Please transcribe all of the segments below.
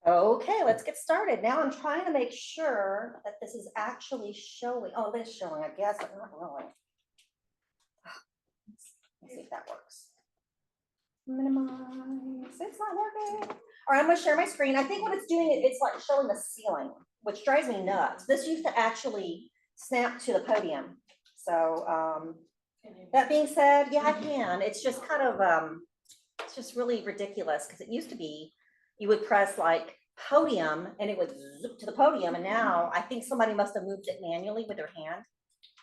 Okay, let's get started. Now I'm trying to make sure that this is actually showing. Oh, it is showing, I guess, but not really. Let's see if that works. Minimize. It's not working. All right, I'm going to share my screen. I think what it's doing, it's like showing the ceiling, which drives me nuts. This used to actually snap to the podium. So that being said, yeah, I can. It's just kind of, it's just really ridiculous because it used to be you would press like podium and it would zip to the podium. And now I think somebody must have moved it manually with their hand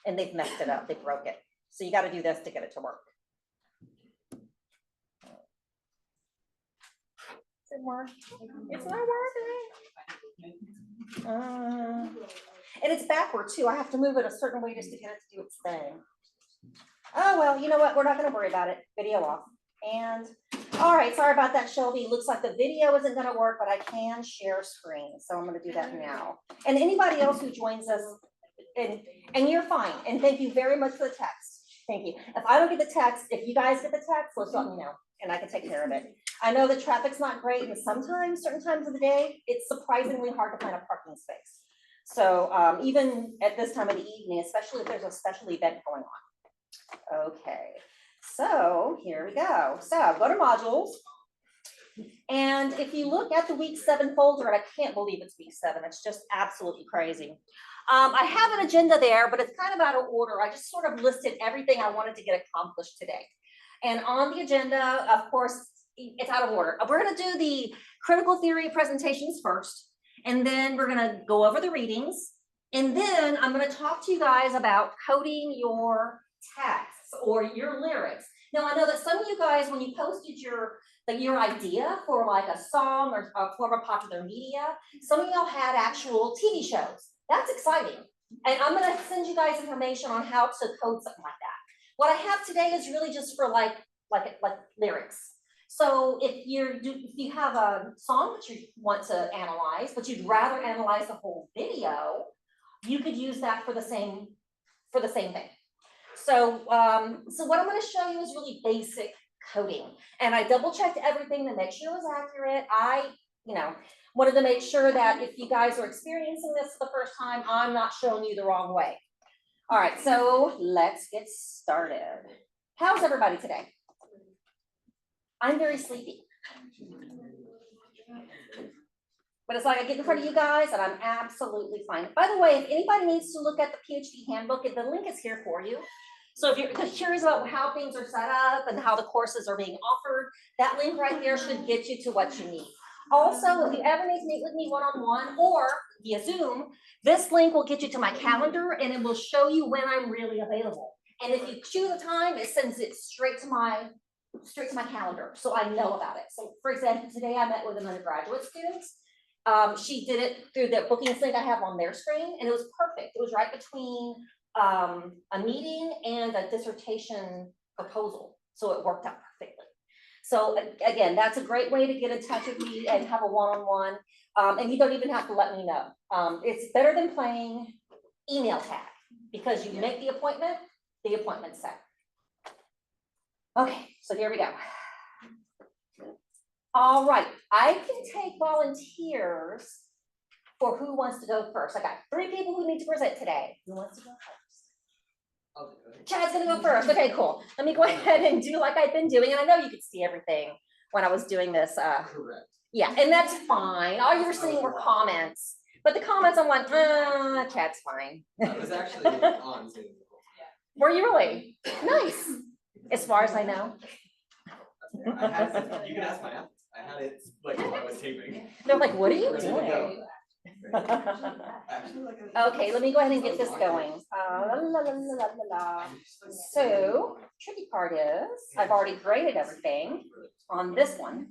and they've messed it up. They broke it. So you got to do this to get it to work. Is it work? It's not working. And it's backward too. I have to move it a certain way just to get it to do its thing. Oh, well, you know what? We're not going to worry about it. Video off. And all right, sorry about that, Shelby. Looks like the video isn't going to work, but I can share screen. So I'm going to do that now. And anybody else who joins us, and you're fine. And thank you very much for the text. Thank you. If I don't get the text, if you guys get the text, let's let me know and I can take care of it. I know the traffic's not great, and sometimes, certain times of the day, it's surprisingly hard to find a parking space. So even at this time of the evening, especially if there's a special event going on. Okay. So here we go. So go to modules. And if you look at the week 7 folder, and I can't believe it's week 7, it's just absolutely crazy. I have an agenda there, but it's kind of out of order. I just sort of listed everything I wanted to get accomplished today. And on the agenda, of course, it's out of order. We're going to do the critical theory presentations first, and then we're going to go over the readings. And then I'm going to talk to you guys about coding your texts or your lyrics. Now, I know that some of you guys, when you posted your idea for like a song or a form of popular media, some of y'all had actual TV shows. That's exciting. And I'm going to send you guys information on how to code something like that. What I have today is really just for like lyrics. So if you have a song that you want to analyze, but you'd rather analyze the whole video, you could use that for the same thing. So so what I'm going to show you is really basic coding, and I double checked everything to make sure it was accurate. I wanted to make sure that if you guys are experiencing this for the first time, I'm not showing you the wrong way. All right, so let's get started. How's everybody today? I'm very sleepy. But it's like I get in front of you guys and I'm absolutely fine. By the way, if anybody needs to look at the PhD handbook, the link is here for you. So if you're curious about how things are set up and how the courses are being offered, that link right there should get you to what you need. Also, if you ever need to meet with me one-on-one or via Zoom, this link will get you to my calendar and it will show you when I'm really available. And if you choose a time, it sends it straight to my calendar, so I know about it. So for example, today I met with an undergraduate student. She did it through the booking link I have on their screen, and it was perfect. It was right between a meeting and a dissertation proposal, so it worked out perfectly. So again, that's a great way to get in touch with me and have a one-on-one, and you don't even have to let me know. It's better than playing email tag, because you make the appointment's set. Okay, so here we go. All right, I can take volunteers for who wants to go first. I got 3 people who need to present today. Who wants to go first? Chad's gonna go first. Okay, cool. Let me go ahead and do like I've been doing. And I know you could see everything when I was doing this. Correct. Yeah, and that's fine. All you were seeing were comments. But the comments, I'm like, Chad's fine. I was actually on Zoom. Were you really? Nice. As far as I know. You can ask my app. I had it like while I was taping. They're like, what are you doing? Okay, let me go ahead and get this going. So, tricky part is, I've already graded everything on this one.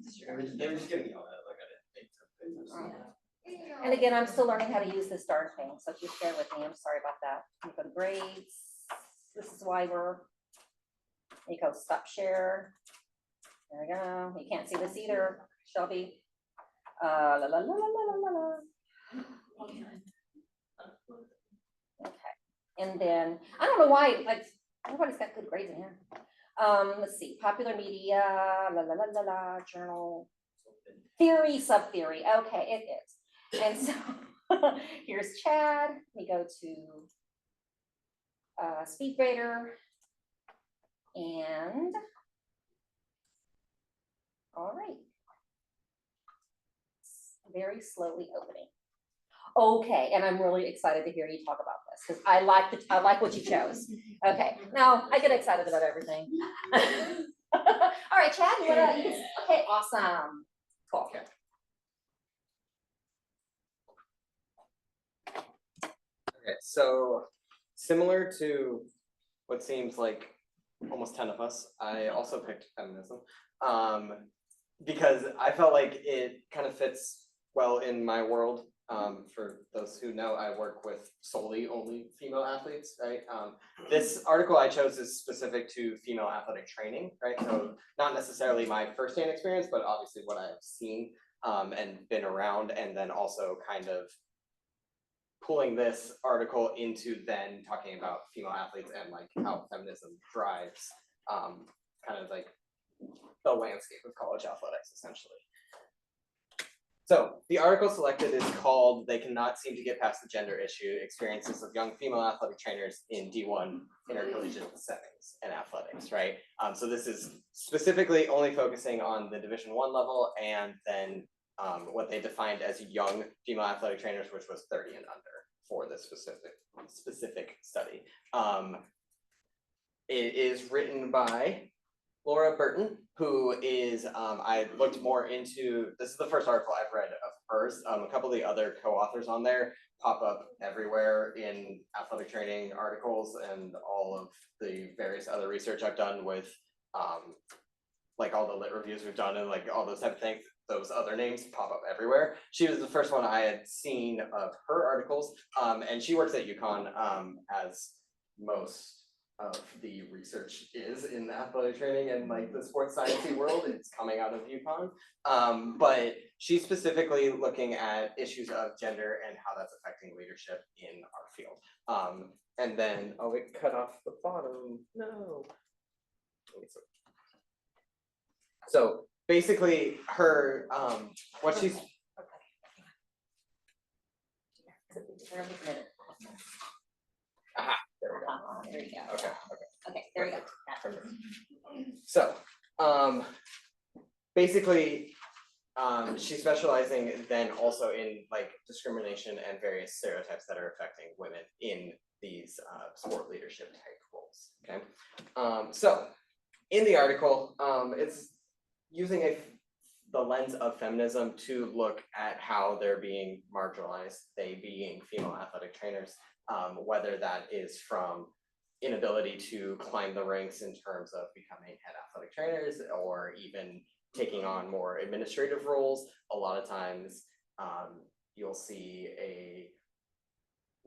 They were just getting yelled at, like I didn't. And again, I'm still learning how to use this darn thing, so if you share with me, I'm sorry about that. I'm going to grades. This is why we're. There you go, stop share. There we go. You can't see this either, Shelby. Okay, and then I don't know why, like everybody's got good grades in here. Let's see, popular media, journal. Theory, sub-theory, okay, it is. And so, here's Chad, we go to speed grader, and, all right. Very slowly opening. Okay, and I'm really excited to hear you talk about this, because I like what you chose. Okay, now I get excited about everything. All right, Chad, okay, awesome, cool. Okay. Okay, so similar to what seems like almost 10 of us, I also picked feminism because I felt like it kind of fits well in my world. For those who know, I work with solely only female athletes, right? This article I chose is specific to female athletic training, right? So not necessarily my firsthand experience, but obviously what I've seen and been around, and then also kind of pulling this article into then talking about female athletes and like how feminism drives kind of like the landscape of college athletics, essentially. So the article selected is called "They Cannot Seem to Get Past the Gender Issue: Experiences of Young Female Athletic Trainers in D1 Intercollegiate Settings and Athletics," right? So this is specifically only focusing on the Division I level, and then what they defined as young female athletic trainers, which was 30 and under for this specific study. It is written by Laura Burton, who is, I looked more into, this is the first article I've read of hers. A couple of the other co-authors on there pop up everywhere in athletic training articles and all of the various other research I've done with like all the lit reviews we've done and like all those type of things. Those other names pop up everywhere. She was the first one I had seen of her articles, and she works at UConn, as most of the research is in athletic training and like the sports sciencey world. It's coming out of UConn, but she's specifically looking at issues of gender and how that's affecting leadership in our field. And then, oh, it cut off the bottom. No. So basically, her what she's. Aha, there we go. There you go. Okay. Okay, there you go. So, basically, she's specializing then also in like discrimination and various stereotypes that are affecting women in these sport leadership type roles. Okay, so in the article, it's using the lens of feminism to look at how they're being marginalized, they being female athletic trainers, whether that is from inability to climb the ranks in terms of becoming head athletic trainers or even taking on more administrative roles. A lot of times you'll see a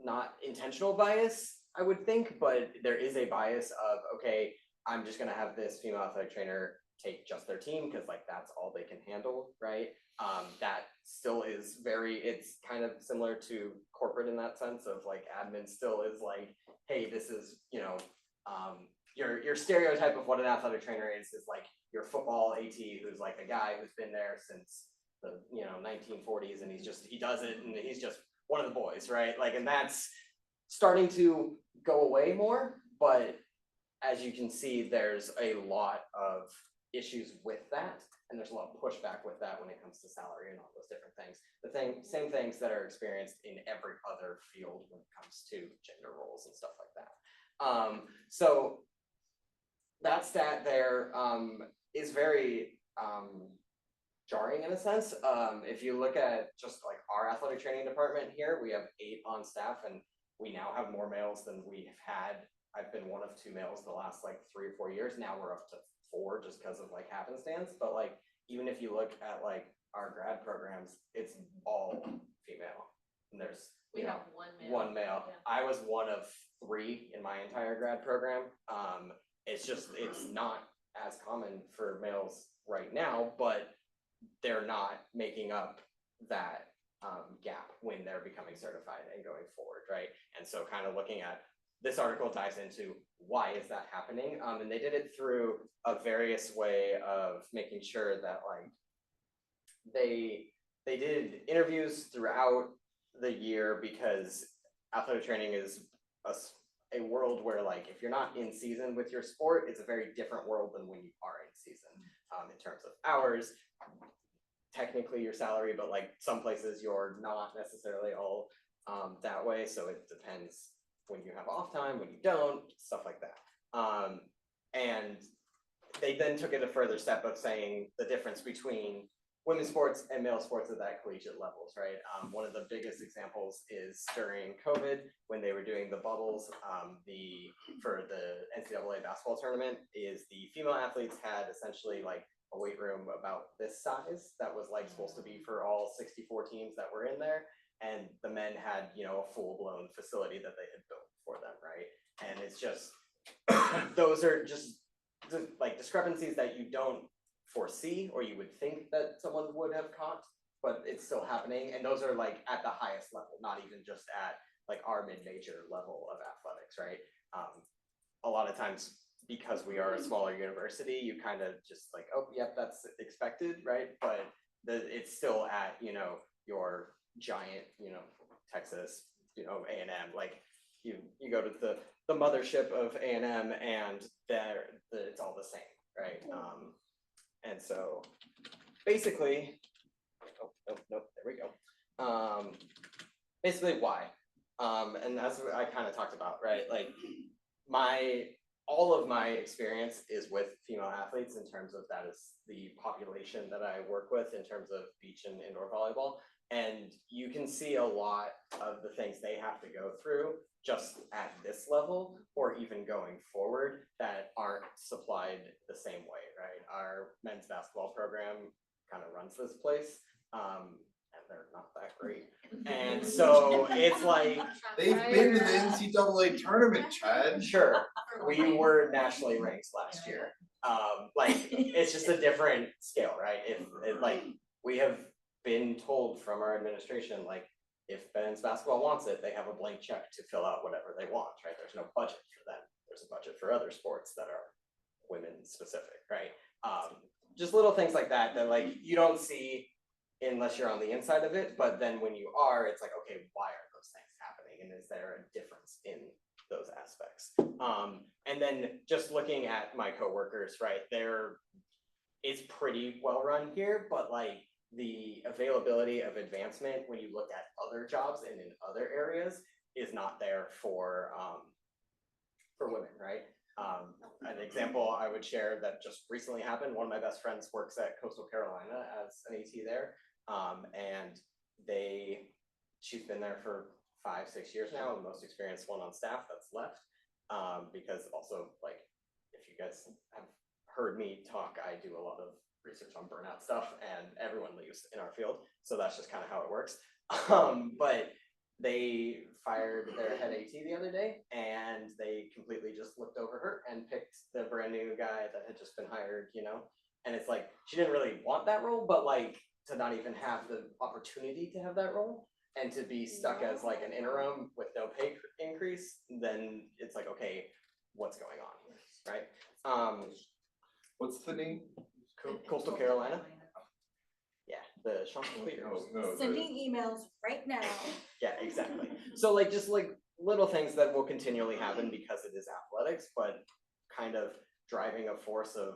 not intentional bias, I would think, but there is a bias of, okay, I'm just gonna have this female athletic trainer take just their team because like that's all they can handle, right? That still is it's kind of similar to corporate in that sense of like admin still is like, hey, this is, your stereotype of what an athletic trainer is like your football AT who's like a guy who's been there since the 1940s and he does it and he's just one of the boys, right? Like, and that's starting to go away more, but as you can see, there's a lot of issues with that, and there's a lot of pushback with that when it comes to salary and all those different things. Same things that are experienced in every other field when it comes to gender roles and stuff like that. So that stat there is very jarring in a sense. If you look at just like our athletic training department here, we have 8 on staff, and we now have more males than we have had. I've been one of 2 males the last like 3 or 4 years. Now we're up to 4 just because of like happenstance. But like, even if you look at like our grad programs, it's all female. And there's we have one male. Yeah. I was one of 3 in my entire grad program. It's not as common for males right now, but they're not making up that gap when they're becoming certified and going forward, right? And so kind of looking at this article dives into why is that happening, and they did it through a various way of making sure that like they did interviews throughout the year because athletic training is a world where, like, if you're not in season with your sport, it's a very different world than when you are in season, in terms of hours, technically your salary, but like some places you're not necessarily all that way. So it depends when you have off time, when you don't, stuff like that. And they then took it a further step of saying the difference between women's sports and male sports at that collegiate levels, right? One of the biggest examples is during COVID when they were doing the bubbles. For the NCAA basketball tournament, is the female athletes had essentially like a weight room about this size that was like supposed to be for all 64 teams that were in there, and the men had, you know, a full-blown facility that they had built for them, right? And it's just those are just like discrepancies that you don't foresee, or you would think that someone would have caught, but it's still happening. And those are like at the highest level, not even just at like our mid-major level of athletics, right? A lot of times, because we are a smaller university, you kind of just like, oh, yep, that's expected, right? But it's still at, you know, your giant, you know, Texas, you know, A&M, like you go to the mothership of A&M, and it's all the same, right? And so basically, nope, there we go. Basically why? And as I kind of talked about, right? Like all of my experience is with female athletes in terms of that is the population that I work with in terms of beach and indoor volleyball. And you can see a lot of the things they have to go through just at this level, or even going forward, that aren't supplied the same way, right? Our men's basketball program kind of runs this place, and they're not that great. And so it's like, they've been to the NCAA tournament, Chad. Sure, we were nationally ranked last year. Like it's just a different scale, right? If like we have been told from our administration, like if men's basketball wants it, they have a blank check to fill out whatever they want, right? There's no budget for them. There's a budget for other sports that are women specific, right? Just little things like that that like you don't see unless you're on the inside of it, but then when you are, it's like, okay, why are those things happening? And is there a difference in those aspects? And then just looking at my coworkers, right, it's pretty well run here, but like the availability of advancement when you look at other jobs and in other areas is not there for women, right? An example I would share that just recently happened, one of my best friends works at Coastal Carolina as an AT there, and she's been there for 5-6 years now, and the most experienced one on staff that's left, because also, like, if you guys have heard me talk, I do a lot of research on burnout stuff, and everyone leaves in our field, so that's just kind of how it works. But they fired their head AT the other day, and they completely just looked over her and picked the brand new guy that had just been hired, you know? And it's like, she didn't really want that role, but like to not even have the opportunity to have that role and to be stuck as like an interim with no pay increase, then it's like, okay, what's going on, right? What's the name? Coastal Carolina. Yeah, the Chanticleer. Sending emails right now. Yeah, exactly. So like just like little things that will continually happen because it is athletics, but kind of driving a force of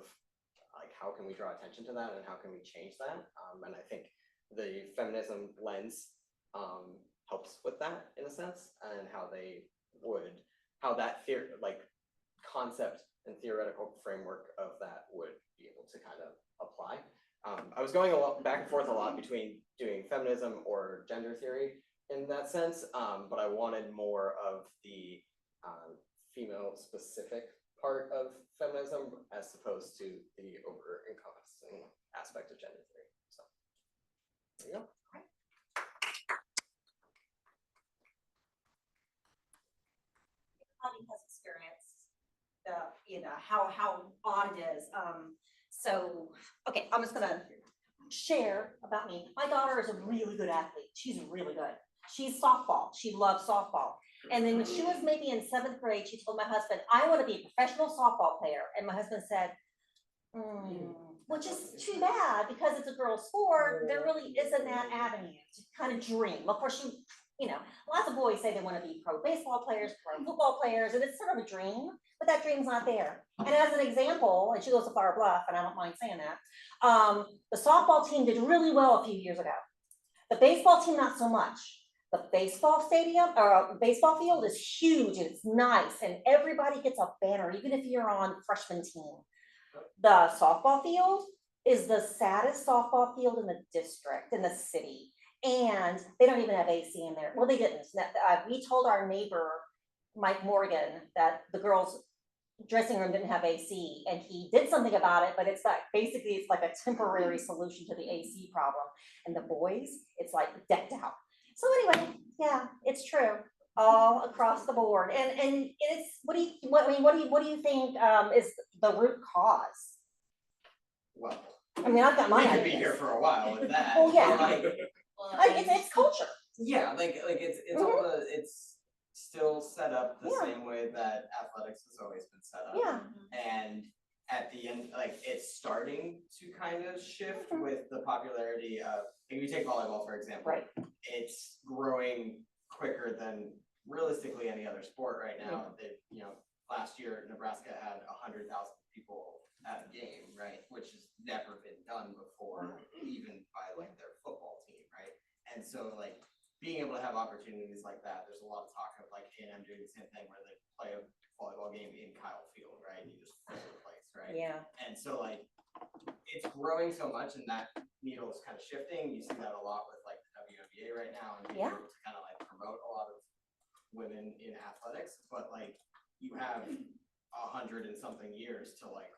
like how can we draw attention to that and how can we change that? And I think the feminism lens helps with that in a sense, and how that like concept and theoretical framework of that would be able to kind of apply. I was going back and forth a lot between doing feminism or gender theory in that sense, but I wanted more of the female specific part of feminism as opposed to the over-encompassing aspect of gender theory. So there you go. Everybody has experienced how odd it is. So, okay, I'm just gonna share about me. My daughter is a really good athlete. She's really good. She's softball. She loves softball. And then when she was maybe in 7th grade, she told my husband, I want to be a professional softball player. And my husband said, which is too bad because it's a girls' sport. There really isn't that avenue to kind of dream. Of course, you know, lots of boys say they want to be pro baseball players, pro football players, and it's sort of a dream, but that dream's not there. And as an example, and she goes to Flower Bluff, and I don't mind saying that, the softball team did really well a few years ago. The baseball team, not so much. The baseball stadium or baseball field is huge and it's nice, and everybody gets a banner, even if you're on freshman team. The softball field is the saddest softball field in the district, in the city. And they don't even have AC in there. Well, they didn't. We told our neighbor, Mike Morgan, that the girls' dressing room didn't have AC, and he did something about it, but it's like, basically it's like a temporary solution to the AC problem. And the boys, it's like decked out. So anyway, yeah, it's true, all across the board. And it's, what do you think is the root cause? Well, I mean, I've got my we could be ideas. here for a while with that. Well, yeah. Like, It's culture. yeah, like it's all it's still set up the Yeah. same way that athletics has always been set up. Yeah. And at the end, like it's starting to kind of shift Mhm. with the popularity of, if you take volleyball, for example, Right. it's growing quicker than realistically any other sport right now. They, you know, last year Nebraska had 100,000 people at a game, right? Which has never been done before, even by like their football team, right? And so like being able to have opportunities like that, there's a lot of talk of like A&M doing the same thing where they play a volleyball game in Kyle Field, right? You just fill the place, right? Yeah. And so like it's growing so much, and that needle is kind of shifting. You see that a lot with like the WNBA right now, and being Yeah. able to kind of like promote a lot of women in athletics. But like you have 100 and something years to like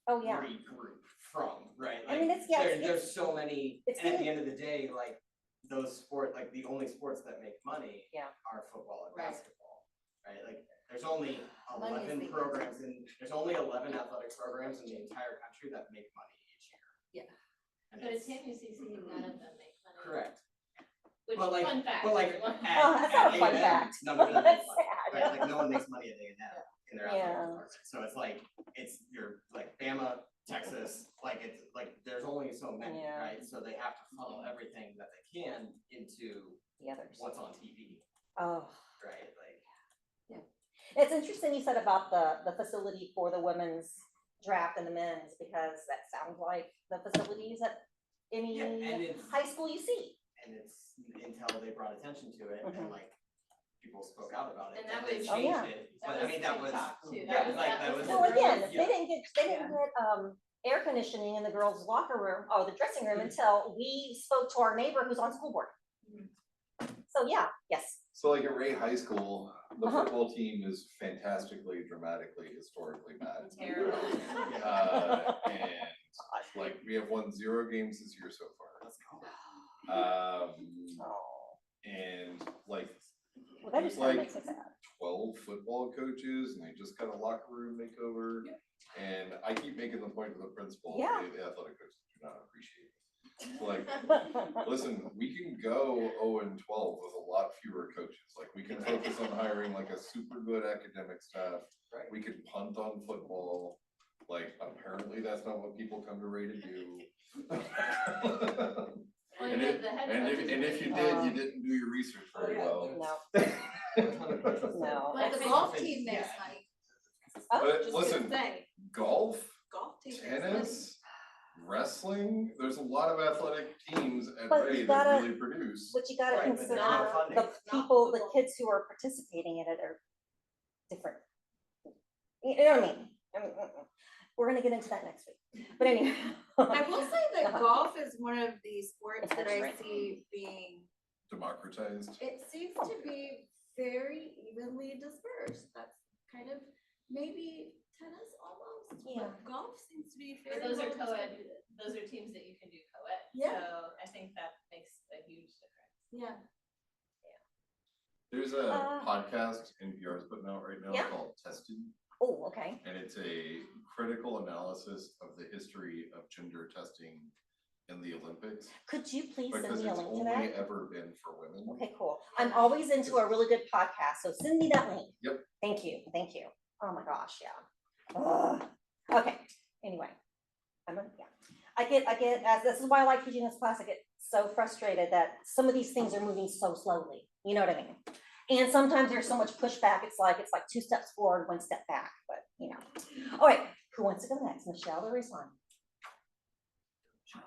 Oh, yeah. regroup from, right? I Like mean, it's, yeah, there's so many, it's and at the getting- end of the day, like those sports, like the only sports that make money Yeah. are football and Right. basketball, right? Like there's only Money is 11 the programs there's only 11 athletic programs in the entire country that make money each year. Yeah. And But it's at TAMUCC, none of them make money. correct. Which, But like, fun fact. but like everyone. That's not a fun A&M, fact. none of them make That's money, sad. right? Like no one makes money at A&M in their athletic Yeah. department. So it's like, it's you're like Bama, Texas, like it's like there's only so many, Yeah. right? So they have to funnel everything that they can into The others. what's on TV, Oh, right? Like it's interesting you said about the facility for the women's draft and the men's, because that sounds like the facilities at any yeah, and it's high school you see. until they brought attention to it Mhm. and like people spoke out about it And that they was- Oh, changed yeah. it. But I mean that was TikTok, too. yeah, That was- like that that was was Well, again, yeah. they didn't get air conditioning in the girls' locker room or the dressing room until we spoke to our neighbor who's on school board. So yeah, yes. So like at Ray High School, the Uh-huh. football team is fantastically, dramatically, historically bad. Terrible. And like we have won 0 games this year so far. Let's go. Oh, And like well, that just kind of makes it sad. 12 football coaches, and they just got a locker room makeover. And I keep making the point to the principal, Yeah. the athletic coaches do not appreciate it. Like, listen, we can go 0-12 with a lot fewer coaches. Like we can focus on hiring like a super good academic staff. Right. We can punt on football. Like apparently that's not what people come to Ray to do. Well, And you if, know, the head and coach if, is and if you really- did, you didn't do your research very well. No, no. But the golf team makes money. Oh, But Just listen, to say, golf, golf team makes money. tennis, wrestling, there's a lot of athletic teams at But Ray you that gotta- really produce. But you gotta Right, but consider they're not funding. the Not people, the football. kids who are participating in it are different. You know what I mean? We're gonna get into that next week, but anyway. I will say that Uh-huh. golf is one of these sports It's that I different. see being, Democratized. it seems to be very evenly dispersed. That's kind of maybe tennis almost, Yeah. but golf seems to be But very those are well co-ed, distributed. those are teams that you can do co-ed. Yeah. So I think that makes a huge difference. Yeah. There's a Uh, podcast NPR is putting out right now Yeah. called Tested, Oh, okay. and it's a critical analysis of the history of gender testing in the Olympics. Could you please send Because me a it's link to only that? ever been for women. Okay, cool. I'm always into a really good podcast, so send me that link. Yep. Thank you, thank you. Oh my gosh, yeah. Ugh. Okay, anyway. Yeah. I get, as this is why I like teaching this class, I get so frustrated that some of these things are moving so slowly, you know what I mean? And sometimes there's so much pushback, it's like 2 steps forward, 1 step back, but you know. All right, who wants to go next? Michelle or Ruslan?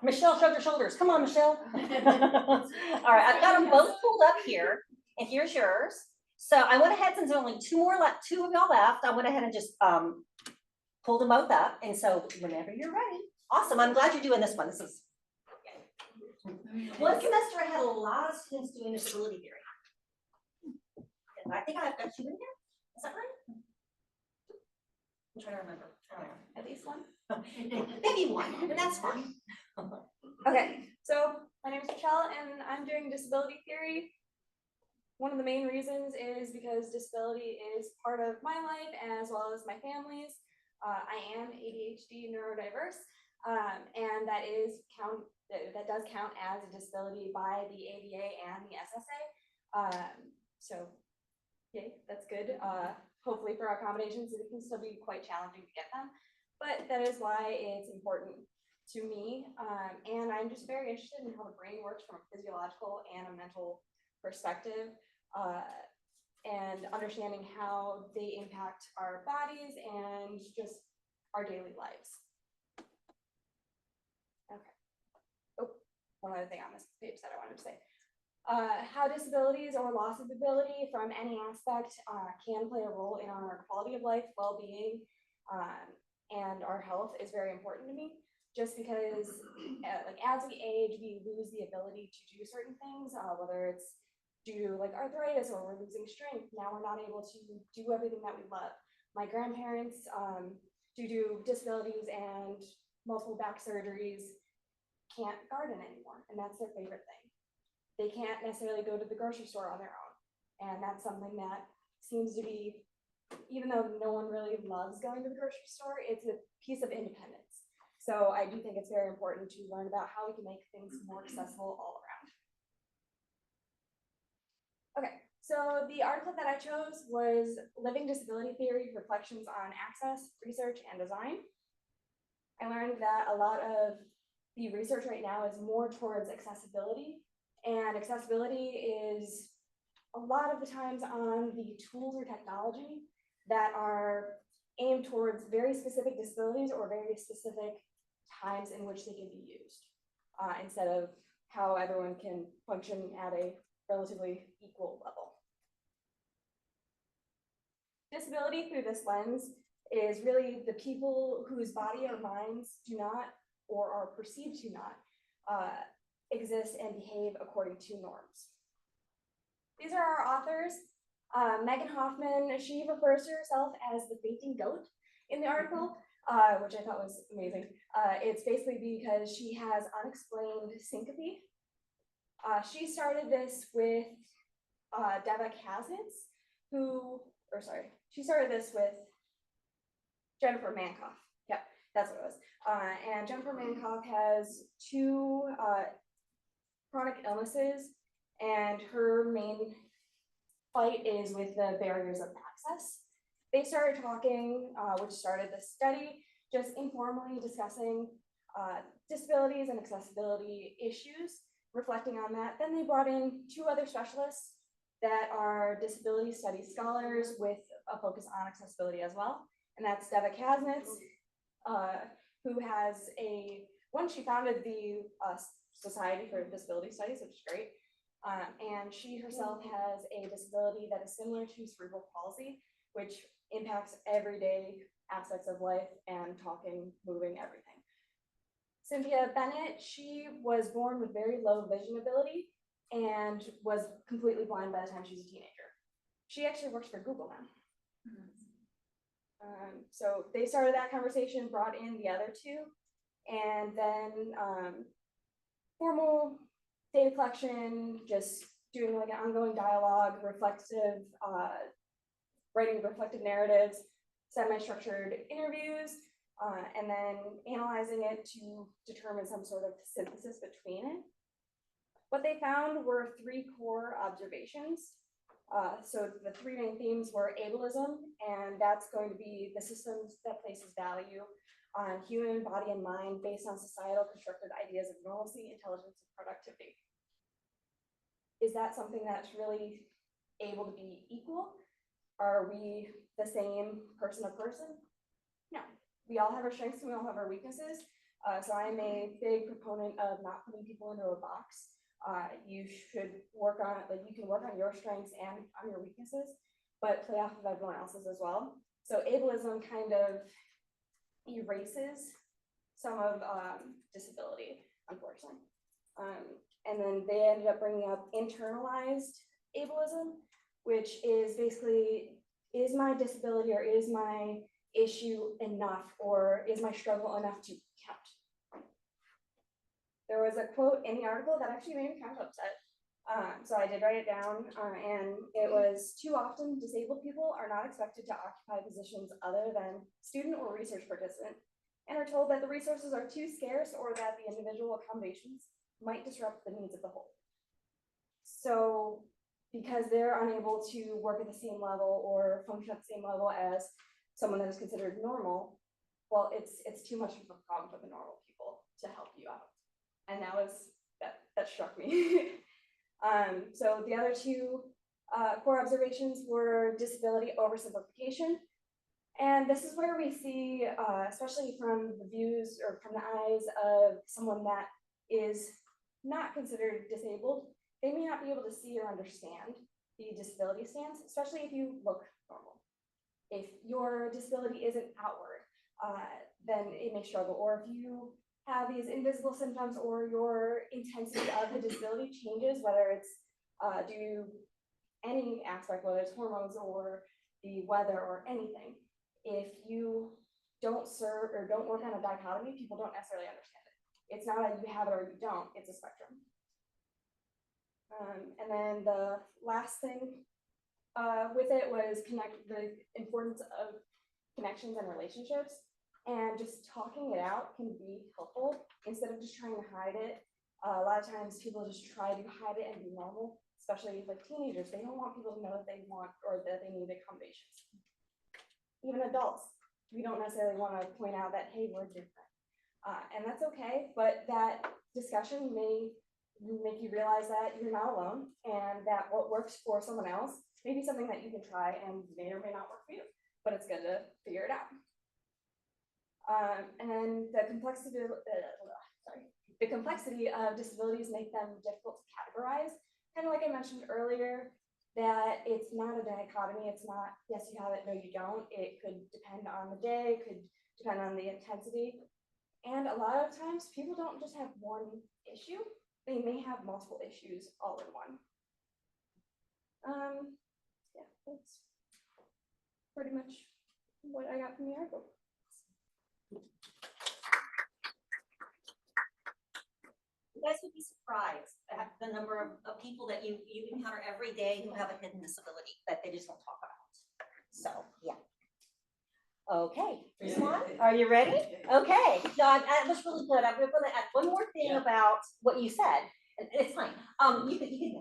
Michelle, shrug your shoulders. Come on, Michelle. All right, I've got them both pulled up here, and here's yours. So I went ahead, since there are only 2 more left, 2 of y'all left, I went ahead and just pulled them both up. And so whenever you're ready. Awesome, I'm glad you're doing this one. This is one semester I had a lot of students doing disability theory. And I think I've got 2 in here. Is that right? I'm trying to remember. I don't know. At least one. Maybe 1, and that's fine. Okay, so my name is Michelle and I'm doing disability theory. One of the main reasons is because disability is part of my life as well as my family's. I am ADHD neurodiverse, and that does count as a disability by the ADA and the SSA. So, yay, that's good. Hopefully for accommodations, it can still be quite challenging to get them, but that is why it's important to me. And I'm just very interested in how the brain works from a physiological and a mental perspective, and understanding how they impact our bodies and just our daily lives. Okay. Oh, one other thing on this page that I wanted to say. How disabilities or loss of ability from any aspect can play a role in our quality of life, well-being, and our health is very important to me. Just because, like, as we age, we lose the ability to do certain things, whether it's due to like arthritis or we're losing strength. Now we're not able to do everything that we love. My grandparents, due to disabilities and multiple back surgeries, can't garden anymore, and that's their favorite thing. They can't necessarily go to the grocery store on their own, and that's something that seems to be, even though no one really loves going to the grocery store, it's a piece of independence. So I do think it's very important to learn about how we can make things more accessible all around. Okay, so the article that I chose was Living Disability Theory, Reflections on Access, Research, and Design. I learned that a lot of the research right now is more towards accessibility, and accessibility is a lot of the times on the tools or technology that are aimed towards very specific disabilities or very specific times in which they can be used, instead of how everyone can function at a relatively equal level. Disability through this lens is really the people whose body or minds do not or are perceived to not exist and behave according to norms. These are our authors. Megan Hoffman, she refers to herself as the fainting goat in the article, which I thought was amazing. It's basically because she has unexplained syncope. She started this with Deva Kaznitz, she started this with Jennifer Mankoff. Yep, that's what it was. And Jennifer Mankoff has 2 chronic illnesses, and her main fight is with the barriers of access. They started talking, which started this study, just informally discussing disabilities and accessibility issues, reflecting on that. Then they brought in 2 other specialists that are disability studies scholars with a focus on accessibility as well. And that's Deva Kaznitz, who has she founded the Society for Disability Studies, which is great. And she herself has a disability that is similar to cerebral palsy, which impacts everyday aspects of life and talking, moving, everything. Cynthia Bennett, she was born with very low vision ability and was completely blind by the time she was a teenager. She actually works for Google now. So they started that conversation, brought in the other 2, and then formal data collection, just doing like an ongoing dialogue, reflective, writing reflective narratives, semi-structured interviews, and then analyzing it to determine some sort of synthesis between it. What they found were 3 core observations. So the 3 main themes were ableism, and that's going to be the systems that places value on human body and mind based on societal constructed ideas of normalcy, intelligence, and productivity. Is that something that's really able to be equal? Are we the same person to person? No, we all have our strengths and we all have our weaknesses. So I'm a big proponent of not putting people into a box. You should work on, like, you can work on your strengths and on your weaknesses, but play off of everyone else's as well. So ableism kind of erases some of disability, unfortunately. And then they ended up bringing up internalized ableism, which is basically, is my disability or is my issue enough, or is my struggle enough to count? There was a quote in the article that actually made me kind of upset. So I did write it down, and it was, too often disabled people are not expected to occupy positions other than student or research participant, and are told that the resources are too scarce or that the individual accommodations might disrupt the needs of the whole. So because they're unable to work at the same level or function at the same level as someone that is considered normal, well, it's too much of a problem for the normal people to help you out. And that struck me. So the other two core observations were disability oversimplification. And this is where we see, especially from the views or from the eyes of someone that is not considered disabled, they may not be able to see or understand the disability stance, especially if you look normal. If your disability isn't outward, then it may struggle. Or if you have these invisible symptoms or your intensity of the disability changes, whether it's due to any aspect, whether it's hormones or the weather or anything, if you don't serve or don't work on a dichotomy, people don't necessarily understand it. It's not a you have it or you don't, it's a spectrum. And then the last thing with it was the importance of connections and relationships, and just talking it out can be helpful instead of just trying to hide it. A lot of times people just try to hide it and be normal, especially like teenagers. They don't want people to know that they want or that they need accommodations. Even adults, we don't necessarily want to point out that, hey, we're different. And that's okay, but that discussion may make you realize that you're not alone and that what works for someone else may be something that you can try and may or may not work for you, but it's good to figure it out. And then the complexity of disabilities make them difficult to categorize. Kind of like I mentioned earlier, that it's not a dichotomy. It's not, yes, you have it, no, you don't. It could depend on the day, it could depend on the intensity. And a lot of times people don't just have one issue. They may have multiple issues all in one. Yeah, that's pretty much what I got from the article. You guys would be surprised at the number of people that you encounter every day who have a hidden disability that they just don't talk about. So, yeah. Okay, Rizwan, are you ready? Okay, so that was really good. I'm going to add one more thing about what you said. It's fine. You can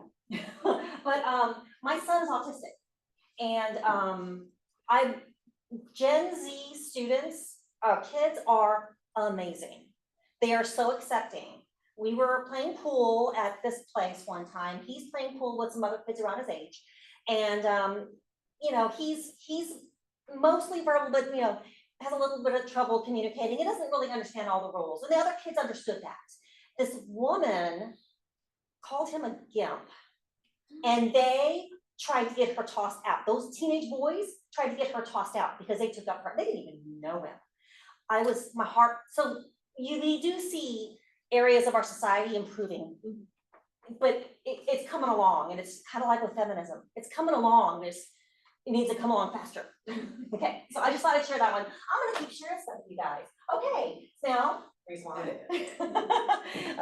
go. But my son is autistic, and Gen Z students, kids are amazing. They are so accepting. We were playing pool at this place one time. He's playing pool with some other kids around his age, and you know, he's mostly verbal, but you know, has a little bit of trouble communicating. He doesn't really understand all the rules, and the other kids understood that. This woman called him a gimp, and they tried to get her tossed out. Those teenage boys tried to get her tossed out because they took up her. They didn't even know him. My heart. So we do see areas of our society improving, but it's coming along, and it's kind of like with feminism. It's coming along. It needs to come along faster. Okay, so I just thought I'd share that one. I'm gonna keep sharing stuff with you guys. Okay, so now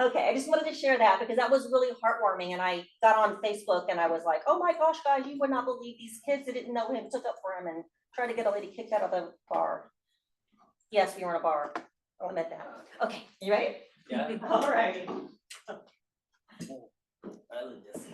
okay, I just wanted to share that because that was really heartwarming, and I got on Facebook and I was like, oh my gosh, guys, you would not believe these kids that didn't know him took up for him and tried to get a lady kicked out of the bar. Yes, we were in a bar. I'll admit that. Okay, you ready? Yeah. All right. I will just.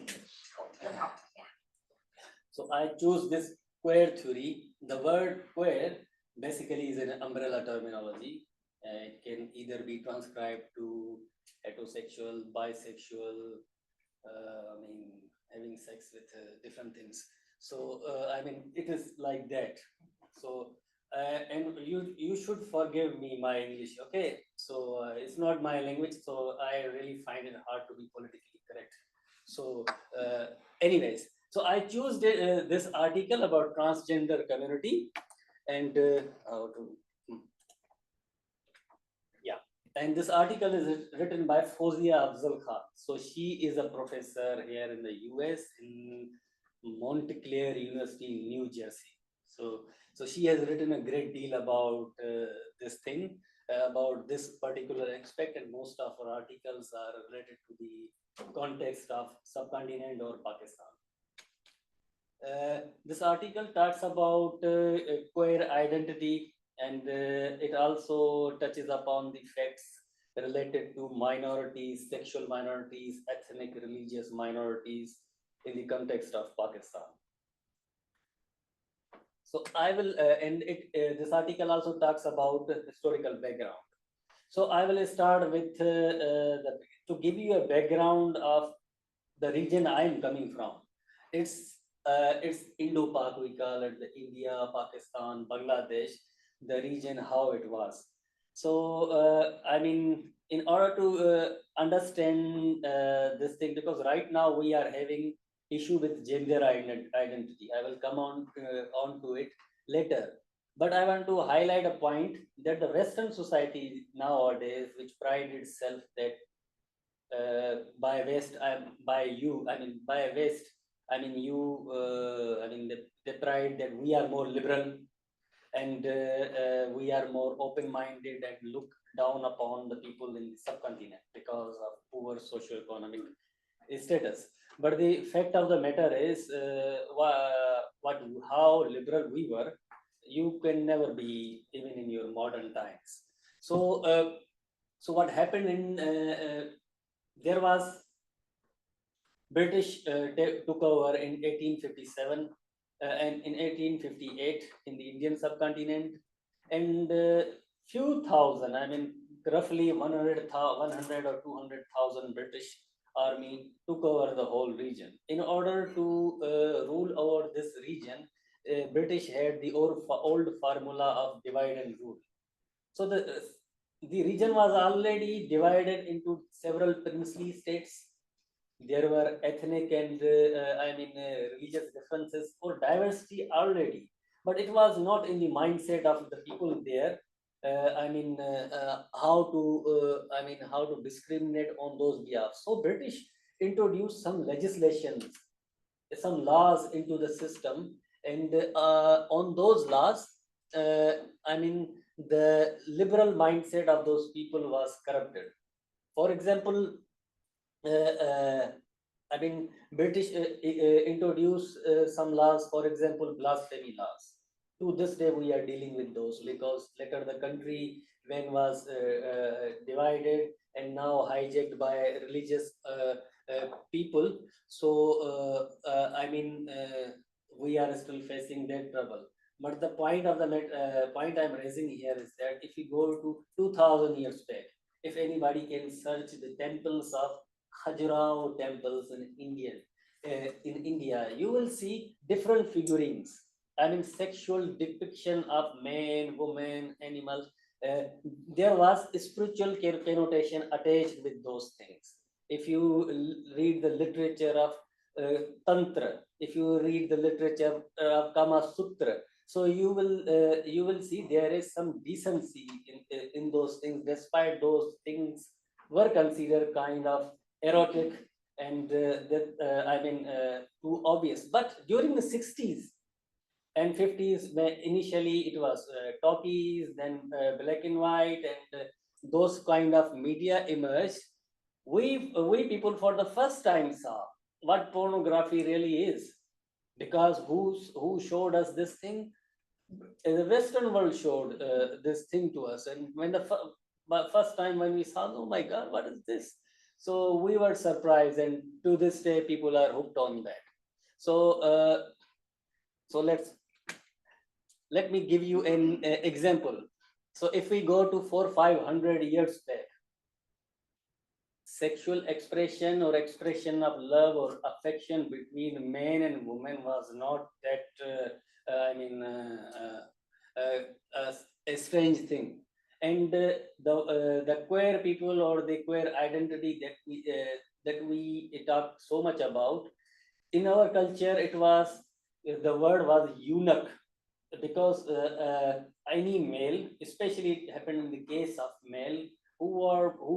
So I chose this queer theory. The word queer basically is an umbrella terminology It can either be transcribed to heterosexual, bisexual, I mean, having sex with different things. So I mean, it is like that. So and you should forgive me my English, okay? So it's not my language, so I really find it hard to be politically correct. So anyways, so I choose this article about transgender community and how to yeah, and this article is written by Fozia Afzal Khan. So she is a professor here in the US in Montclair University in New Jersey. So she has written a great deal about this thing, about this particular aspect, and most of her articles are related to the context of subcontinent or Pakistan. This article talks about queer identity, and it also touches upon the facts related to minorities, sexual minorities, ethnic, religious minorities in the context of Pakistan. So I will, and this article also talks about the historical background. So I will start with to give you a background of the region I am coming from. It's Indo-Pak, we call it, the India, Pakistan, Bangladesh, the region, how it was. So I mean, in order to understand this thing, because right now we are having issue with gender identity. I will come on to it later. But I want to highlight a point that the Western society nowadays, which pride itself that by West, by you, I mean, by West, I mean, you, I mean, the pride that we are more liberal and we are more open-minded and look down upon the people in the subcontinent because of poor socio-economic status. But the fact of the matter is, how liberal we were, you can never be even in your modern times. So what happened in there was British took over in 1857 and in 1858 in the Indian subcontinent, and few thousand, I mean, roughly 100 or 200,000 British army took over the whole region. In order to rule over this region, British had the old formula of divide and rule. So the region was already divided into several princely states. There were ethnic and religious differences or diversity already, but it was not in the mindset of the people there. How to discriminate on those behalf. So British introduced some legislations, some laws into the system, and on those laws, the liberal mindset of those people was corrupted. For example, British introduced some laws, for example, blasphemy laws. To this day, we are dealing with those because later the country when was divided and now hijacked by religious people. So we are still facing that trouble. But the point of the point I'm raising here is that if you go to 2,000 years back, if anybody can search the temples of Khajuraho temples in India, you will see different figurines. I mean, sexual depiction of men, women, animals. There was spiritual connotation attached with those things. If you read the literature of Tantra, if you read the literature of Kama Sutra, so you will see there is some decency in those things, despite those things were considered kind of erotic and too obvious. But during the 60s and 50s, initially it was talkies, then black and white, and those kind of media emerged. We people for the first time saw what pornography really is, because who showed us this thing? The Western world showed this thing to us, and when the first time when we saw, oh my God, what is this? So we were surprised, and to this day, people are hooked on that. So let me give you an example. So if we go to 400-500 years back, sexual expression or expression of love or affection between man and woman was not that, a strange thing. And the queer people or the queer identity that we talk so much about, in our culture, it was, the word was eunuch, because any male, especially it happened in the case of male who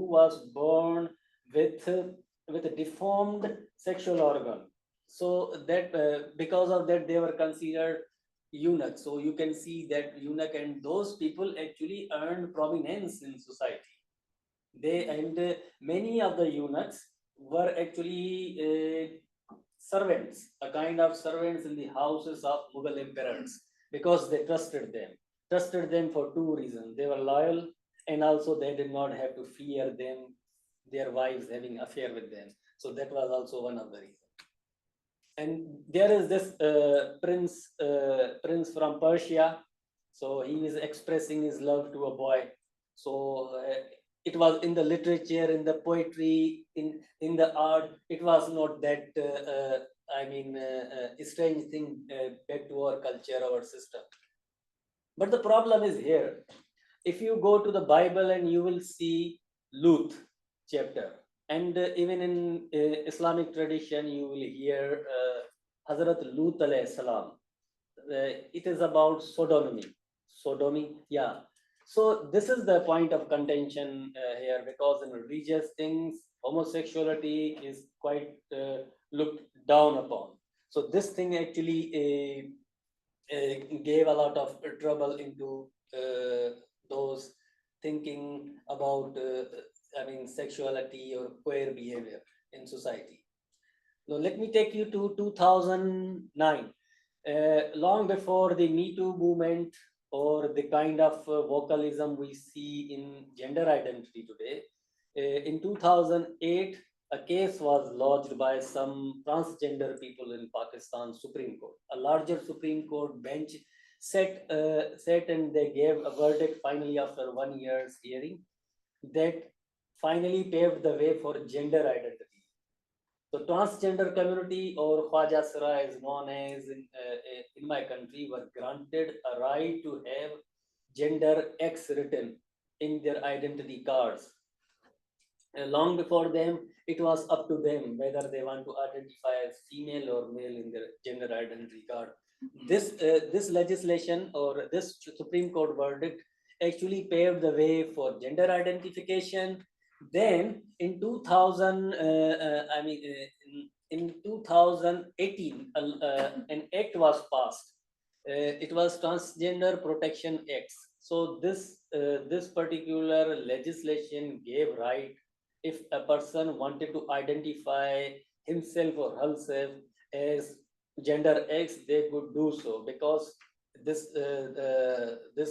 was born with a deformed sexual organ. So that because of that they were considered eunuch. So you can see that eunuch and those people actually earned prominence in society. Many of the eunuchs were actually servants, a kind of servants in the houses of Mughal emperors, because they trusted them for two reasons. They were loyal, and also they did not have to fear their wives having affair with them. So that was also one of the reasons. And there is this prince from Persia. So he is expressing his love to a boy. So it was in the literature, in the poetry, in the art. It was not that strange thing back to our culture, our system. But the problem is here. If you go to the Bible and you will see Lut chapter, and even in Islamic tradition, you will hear Hazrat Lut alayhi salam. It is about sodomy, yeah. So this is the point of contention here, because in religious things, homosexuality is quite looked down upon. So this thing actually gave a lot of trouble into those thinking about sexuality or queer behavior in society. Now let me take you to 2009. Long before the Me Too movement or the kind of vocalism we see in gender identity today, in 2008, a case was lodged by some transgender people in Pakistan Supreme Court. A larger Supreme Court bench sat and they gave a verdict finally after 1 year's hearing that finally paved the way for gender identity. The transgender community, or Khwaja Sara is known as in my country, were granted a right to have gender X written in their identity cards. Long before them, it was up to them whether they want to identify as female or male in their gender identity card. This legislation or this Supreme Court verdict actually paved the way for gender identification. Then in 2000, in 2018, an act was passed. It was Transgender Protection Act. So this particular legislation gave right, if a person wanted to identify himself or herself as gender X, they could do so, because this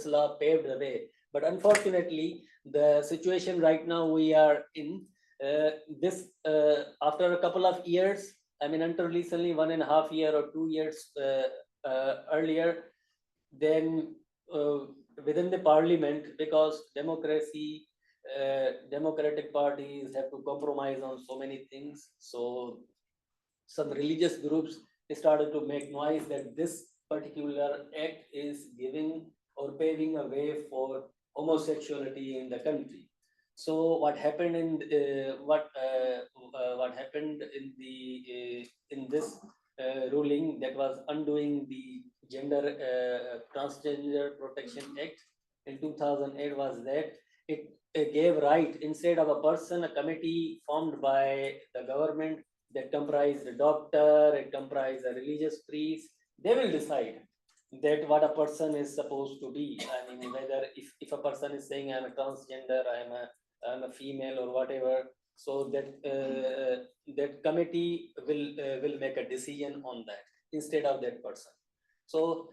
law paved the way. But unfortunately, the situation right now we are in, after a couple of years, until recently 1.5 years or 2 years earlier, then within the parliament, because democratic parties have to compromise on so many things. So some religious groups started to make noise that this particular act is giving or paving a way for homosexuality in the country. So what happened in this ruling that was undoing the Transgender Protection Act in 2008 was that it gave right, instead of a person, a committee formed by the government that comprised a doctor, it comprised a religious priest. They will decide that what a person is supposed to be. Whether if a person is saying I'm a transgender, I'm a female or whatever, so that committee will make a decision on that instead of that person. So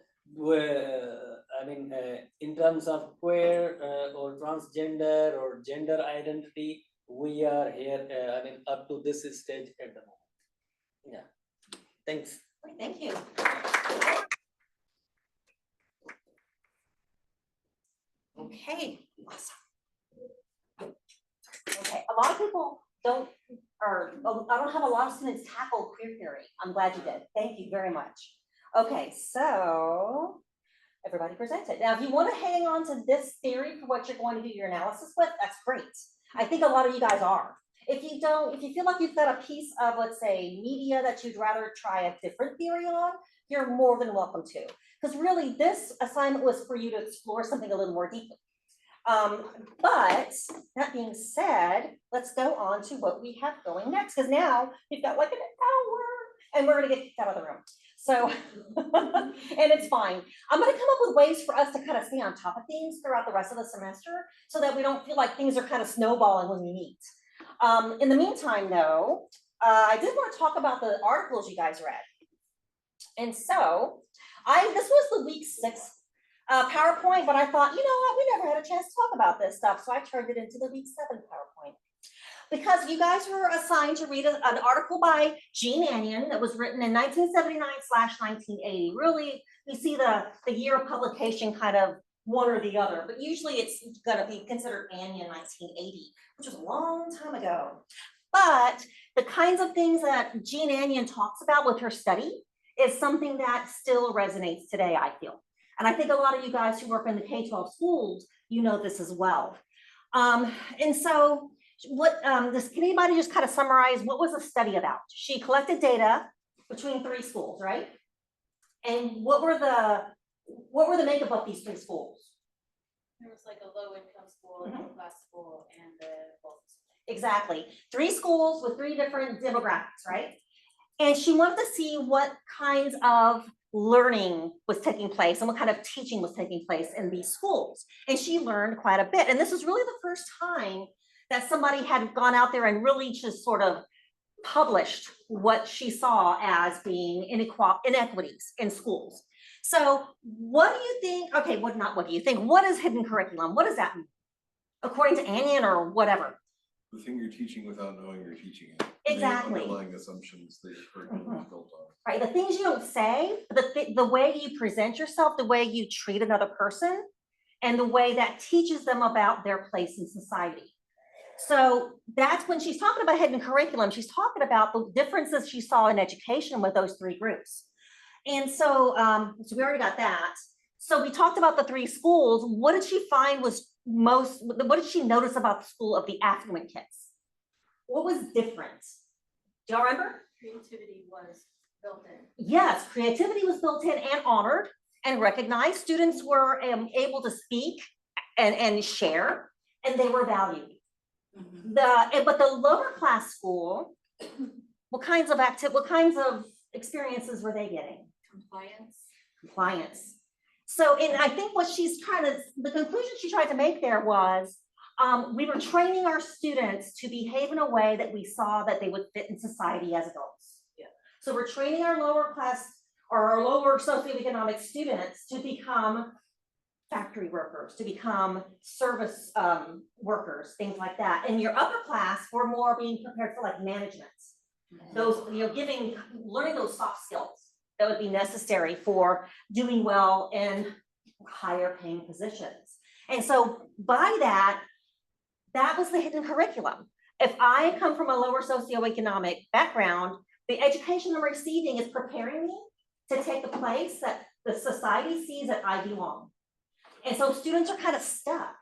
in terms of queer or transgender or gender identity, we are here up to this stage at the moment. Yeah, thanks. Thank you. Okay. Okay, awesome. Okay, a lot of people don't, or I don't have a lot of students tackle queer theory. I'm glad you did. Thank you very much. Okay, so everybody presented. Now, if you want to hang on to this theory for what you're going to do your analysis with, that's great. I think a lot of you guys are. If you don't, if you feel like you've got a piece of, let's say, media that you'd rather try a different theory on, you're more than welcome to. Because really, this assignment was for you to explore something a little more deeply. But that being said, let's go on to what we have going next, because now we've got like an hour and we're gonna get kicked out of the room. So, and it's fine. I'm gonna come up with ways for us to kind of stay on top of things throughout the rest of the semester so that we don't feel like things are kind of snowballing when we meet. In the meantime, though, I did want to talk about the articles you guys read. And so, this was the week 6 PowerPoint, but I thought, you know what, we never had a chance to talk about this stuff, so I turned it into the week 7 PowerPoint. Because you guys were assigned to read an article by Jean Anyon that was written in 1979/1980. Really, you see the year of publication kind of one or the other, but usually it's gonna be considered Anyon 1980, which was a long time ago. But the kinds of things that Jean Anyon talks about with her study is something that still resonates today, I feel. And I think a lot of you guys who work in the K-12 schools, you know this as well. And so what, can anybody just kind of summarize what was the study about? She collected data between 3 schools, right? And what were the makeup of these 3 schools? There was like a low income school, a middle class school, and the both. Exactly. 3 schools with 3 different demographics, right? And she wanted to see what kinds of learning was taking place and what kind of teaching was taking place in these schools. And she learned quite a bit. And this was really the first time that somebody had gone out there and really just sort of published what she saw as being inequities in schools. So what do you think? Okay, not what do you think? What is hidden curriculum? What does that mean? According to Anyon or whatever. The thing you're teaching without knowing you're teaching it. Exactly. The underlying assumptions that your curriculum is built on. Right, the things you don't say, the way you present yourself, the way you treat another person, and the way that teaches them about their place in society. So that's when she's talking about hidden curriculum, she's talking about the differences she saw in education with those 3 groups. And so, so we already got that. So we talked about the 3 schools. What did she find was what did she notice about the school of the affluent kids? What was different? Do y'all remember? Creativity was built in. Yes, creativity was built in and honored and recognized. Students were able to speak and share, and they were valued. But the lower class school, what kinds of experiences were they getting? Compliance. So, and I think what the conclusion she tried to make there was, we were training our students to behave in a way that we saw that they would fit in society as adults. Yeah. So we're training our lower class or our lower socioeconomic students to become factory workers, to become service workers, things like that. And your upper class, we're more being prepared for like management. Those, learning those soft skills that would be necessary for doing well in higher paying positions. And so by that was the hidden curriculum. If I come from a lower socioeconomic background, the education I'm receiving is preparing me to take the place that the society sees that I belong. And so students are kind of stuck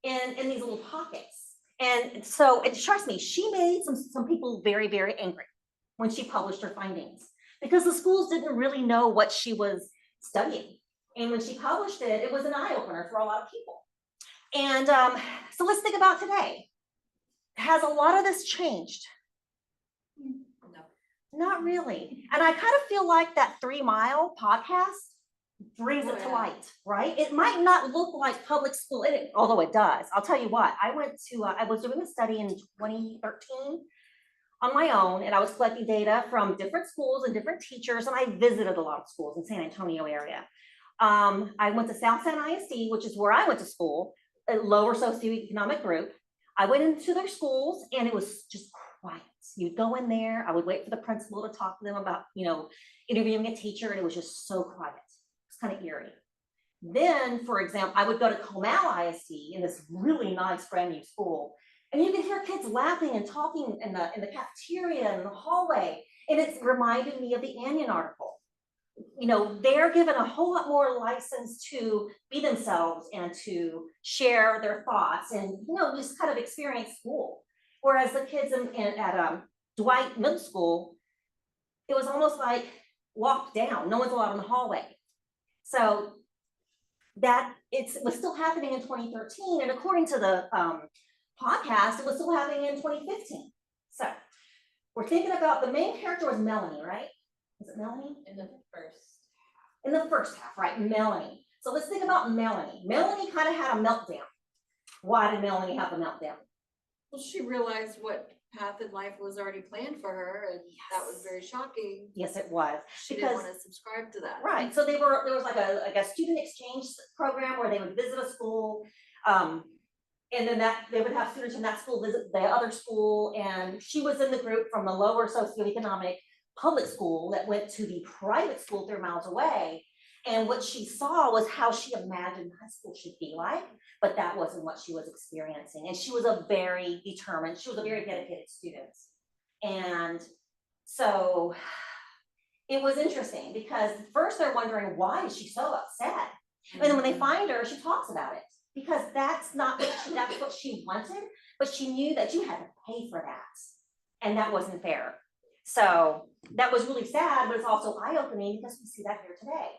in these little pockets. And so, trust me, she made some people very, very angry when she published her findings, because the schools didn't really know what she was studying. And when she published it, it was an eye-opener for a lot of people. And so let's think about today. Has a lot of this changed? No. Not really. And I kind of feel like that 3 Mile podcast brings it to light, right? It might not look like public school, although it does. I'll tell you what, I was doing a study in 2013 on my own, and I was collecting data from different schools and different teachers, and I visited a lot of schools in San Antonio area. I went to South San ISD, which is where I went to school, a lower socioeconomic group. I went into their schools and it was just quiet. You'd go in there, I would wait for the principal to talk to them about, interviewing a teacher, and it was just so quiet. It's kind of eerie. Then, for example, I would go to Comal ISD in this really nice brand new school, and you could hear kids laughing and talking in the cafeteria and the hallway. And it's reminded me of the Onion article. You know, they're given a whole lot more license to be themselves and to share their thoughts and, you know, just kind of experience school. Whereas the kids at Dwight Middle School, it was almost like locked down. No one's allowed in the hallway. So that it was still happening in 2013. And according to the podcast, it was still happening in 2015. So we're thinking about the main character was Melanie, right? Is it Melanie? In the first. In the first half, right? Melanie. So let's think about Melanie. Melanie kind of had a meltdown. Why did Melanie have a meltdown? Well, she realized what path in life was already planned for her, and that was very shocking. Yes, it was. She didn't Because want to subscribe to that. right, so there was like a student exchange program where they would visit a school, and then they would have students from that school visit the other school, and she was in the group from the lower socioeconomic public school that went to the private school 3 miles away. And what she saw was how she imagined high school should be like, but that wasn't what she was experiencing. And she was a very determined, she was a very dedicated student. And so it was interesting because first they're wondering, why is she so upset? And then when they find her, she talks about it because that's not what that's what she wanted, but she knew that you had to pay for that. And that wasn't fair. So that was really sad, but it's also eye-opening because we see that here today.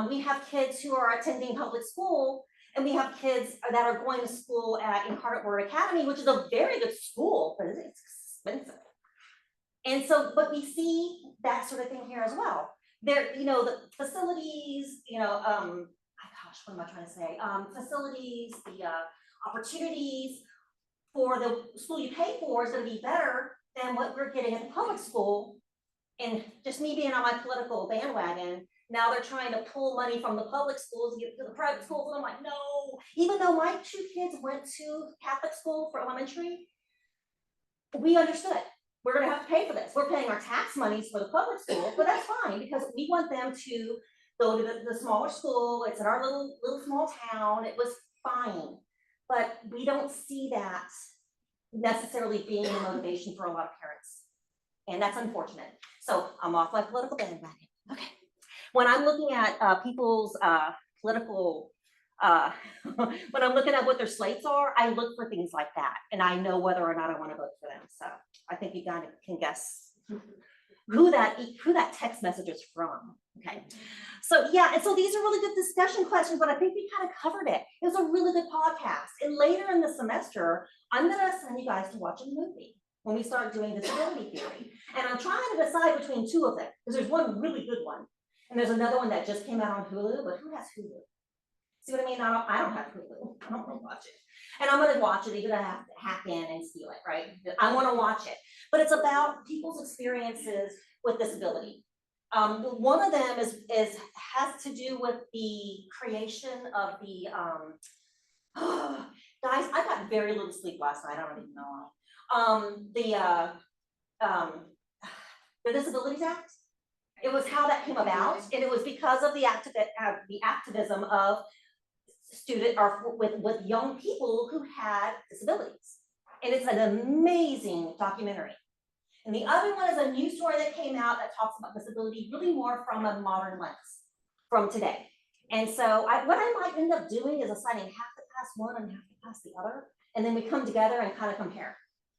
We have kids who are attending public school, and we have kids that are going to school at Incarnate Word Academy, which is a very good school, but it's expensive. And so, but we see that sort of thing here as well. There, you know, the facilities, you know, gosh, what am I trying to say? Facilities, the opportunities for the school you pay for is going to be better than what we're getting at the public school. And just me being on my political bandwagon, now they're trying to pull money from the public schools to get to the private schools. And I'm like, no, even though my 2 kids went to Catholic school for elementary, we understood we're gonna have to pay for this. We're paying our tax monies for the public school, but that's fine because we want them to go to the smaller school. It's in our little small town. It was fine, but we don't see that necessarily being a motivation for a lot of parents. And that's unfortunate. So I'm off my political bandwagon. Okay. When I'm looking at people's political, when I'm looking at what their slates are, I look for things like that. And I know whether or not I want to vote for them. So I think you guys can guess who that text message is from. Okay. So yeah, and so these are really good discussion questions, but I think we kind of covered it. It was a really good podcast. And later in the semester, I'm gonna send you guys to watch a movie when we start doing disability theory. And I'm trying to decide between 2 of them, because there's one really good one. And there's another one that just came out on Hulu, but who has Hulu? See what I mean? I don't have Hulu. I don't want to watch it. And I'm gonna watch it, even though I have to hack in and steal it, right? I wanna watch it. But it's about people's experiences with disability. One of them has to do with the creation of the, guys, I got very little sleep last night, I don't even know why. The Disabilities Act, it was how that came about, and it was because of the activism of with young people who had disabilities. And it's an amazing documentary. And the other one is a new story that came out that talks about disability really more from a modern lens from today. And so what I might end up doing is assigning half to pass one and half to pass the other. And then we come together and kind of compare.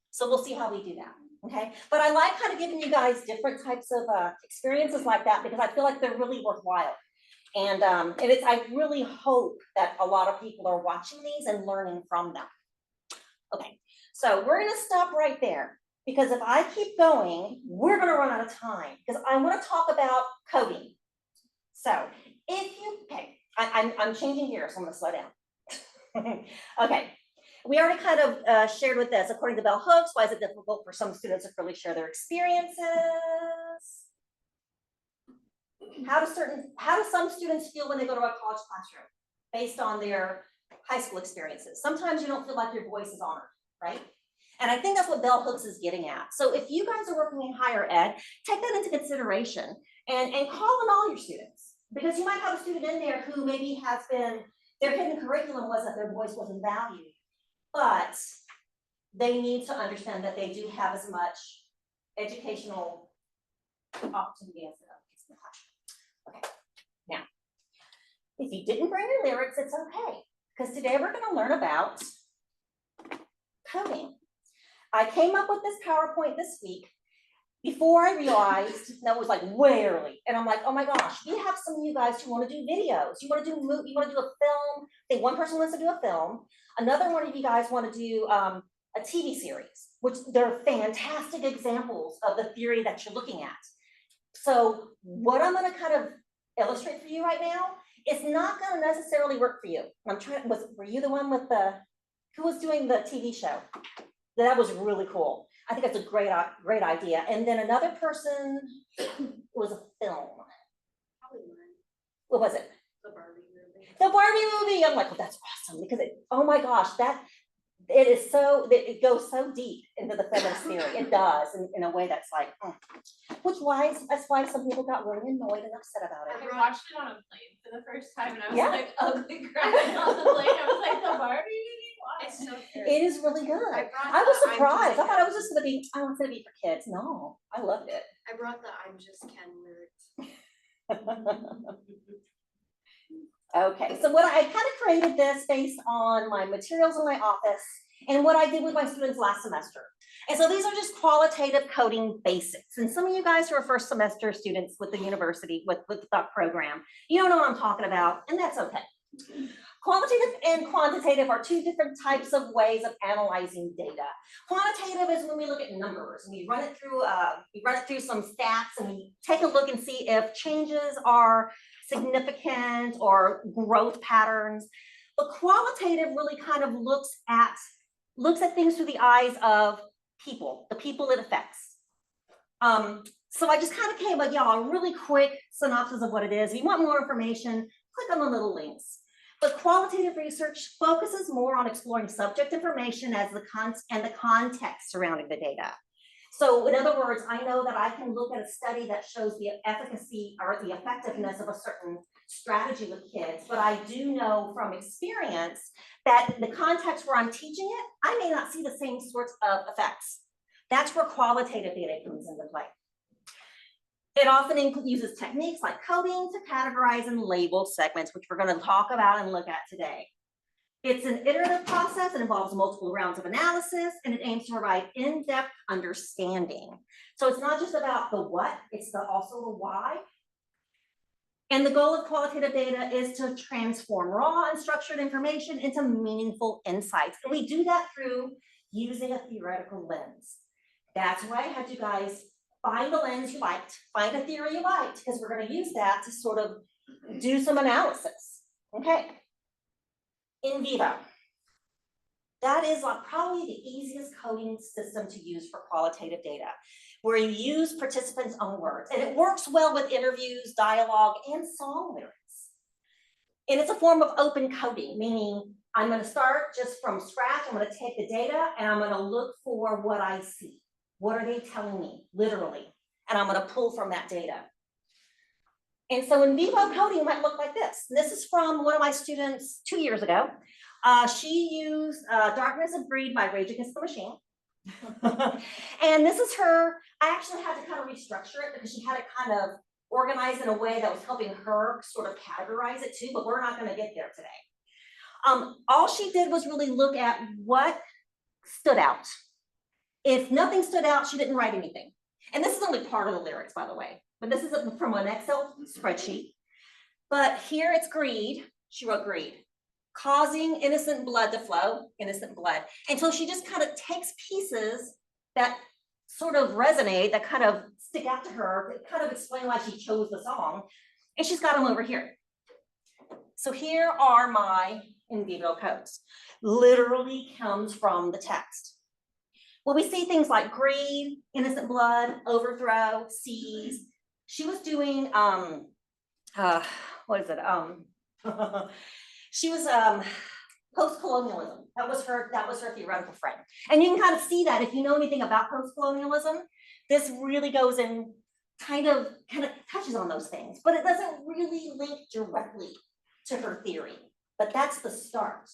So we'll see how we do that, okay? But I like kind of giving you guys different types of experiences like that because I feel like they're really worthwhile. And I really hope that a lot of people are watching these and learning from them. Okay, so we're gonna stop right there because if I keep going, we're gonna run out of time because I wanna talk about coding. So I'm changing gears, so I'm gonna slow down. Okay, we already kind of shared with this, according to Bell Hooks, why is it difficult for some students to really share their experiences? How do some students feel when they go to a college classroom based on their high school experiences? Sometimes you don't feel like your voice is honored, right? And I think that's what Bell Hooks is getting at. So if you guys are working in higher ed, take that into consideration and call on all your students. Because you might have a student in there who maybe has been, their hidden curriculum wasn't, their voice wasn't valued, but they need to understand that they do have as much educational opportunity as the other kids in the classroom. Okay, now, if you didn't bring your lyrics, it's okay, because today we're gonna learn about coding. I came up with this PowerPoint this week before I realized that was like way early. And I'm like, oh my gosh, we have some of you guys who want to do videos. You want to do you want to do a film. I think one person wants to do a film. Another one of you guys want to do a TV series, which they're fantastic examples of the theory that you're looking at. So what I'm going to kind of illustrate for you right now, it's not going to necessarily work for you. I'm trying, were you the one with who was doing the TV show? That was really cool. I think that's a great idea. And then another person was a film. Probably mine, What was it? the Barbie movie. The Barbie movie. I'm like, well, that's awesome because oh my gosh, it is so, it goes so deep into the feminist theory. It does in a way that's like, that's why some people got really annoyed and upset about it. I watched it on a plane for the first time and I was Yeah. like ugly crying on the plane. I was like, the Barbie movie? Why? It's so good. It is really good. I was surprised. I thought it was just gonna be, oh, it's gonna be for kids. No, I loved it. I brought the I'm just Ken lyrics. Okay, so what I kind of created this based on my materials in my office and what I did with my students last semester. And so these are just qualitative coding basics. And some of you guys who are first semester students with the university, with the program, you don't know what I'm talking about, and that's okay. Qualitative and quantitative are two different types of ways of analyzing data. Quantitative is when we look at numbers and we run it through some stats and we take a look and see if changes are significant or growth patterns. But qualitative really kind of looks at things through the eyes of people, the people it affects. So I just kind of came with y'all a really quick synopsis of what it is. If you want more information, click on the little links. But qualitative research focuses more on exploring subject information as the context surrounding the data. So in other words, I know that I can look at a study that shows the efficacy or the effectiveness of a certain strategy with kids, but I do know from experience that the context where I'm teaching it, I may not see the same sorts of effects. That's where qualitative data comes into play. It often uses techniques like coding to categorize and label segments, which we're going to talk about and look at today. It's an iterative process. It involves multiple rounds of analysis, and it aims to provide in-depth understanding. So it's not just about the what, it's also the why. And the goal of qualitative data is to transform raw and structured information into meaningful insights. And we do that through using a theoretical lens. That's why I had you guys find a lens you liked, find a theory you liked, because we're going to use that to sort of do some analysis. Okay. In vivo. That is probably the easiest coding system to use for qualitative data, where you use participants' own words. And it works well with interviews, dialogue, and song lyrics. And it's a form of open coding, meaning I'm going to start just from scratch. I'm going to take the data and I'm going to look for what I see. What are they telling me, literally? And I'm going to pull from that data. And so in vivo coding might look like this. This is from one of my students 2 years ago. She used Darkness of Greed by Rage Against the Machine. And this is her, I actually had to kind of restructure it because she had it kind of organized in a way that was helping her sort of categorize it too, but we're not going to get there today. All she did was really look at what stood out. If nothing stood out, she didn't write anything. And this is only part of the lyrics, by the way, but this is from an Excel spreadsheet. But here it's greed. She wrote greed, causing innocent blood to flow, innocent blood, until she just kind of takes pieces that sort of resonate, that kind of stick out to her, that kind of explain why she chose the song. And she's got them over here. So here are my in vivo codes. Literally comes from the text. Well, we see things like greed, innocent blood, overthrow, seize. She was doing, what is it? She was post-colonialism. That was her theoretical frame. And you can kind of see that if you know anything about post-colonialism, this really goes in kind of touches on those things, but it doesn't really link directly to her theory, but that's the start.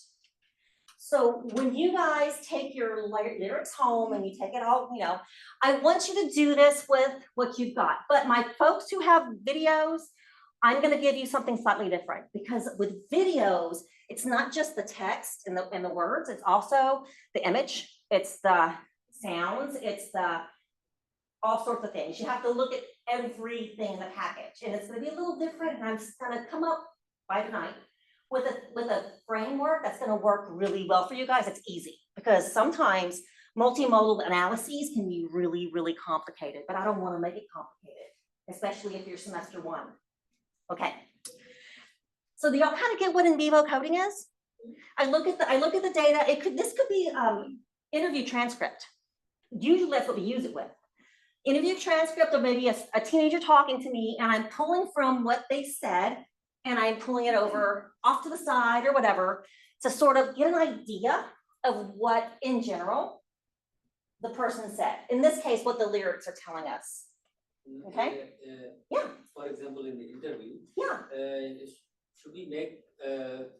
So when you guys take your lyrics home and you take it all, you know, I want you to do this with what you've got. But my folks who have videos, I'm going to give you something slightly different, because with videos, it's not just the text and the words, it's also the image, it's the sounds, it's the all sorts of things. You have to look at everything in the package, and it's going to be a little different. And I'm going to come up by tonight with a framework that's going to work really well for you guys. It's easy, because sometimes multimodal analyses can be really, really complicated, but I don't want to make it complicated, especially if you're semester 1. Okay. So do y'all kind of get what in vivo coding is? I look at the data. This could be interview transcript. Usually that's what we use it with. Interview transcript, or maybe a teenager talking to me, and I'm pulling from what they said, and I'm pulling it over off to the side or whatever to sort of get an idea of what, in general, the person said. In this case, what the lyrics are telling us. Okay? Yeah. For example, in the interview, Yeah. should we make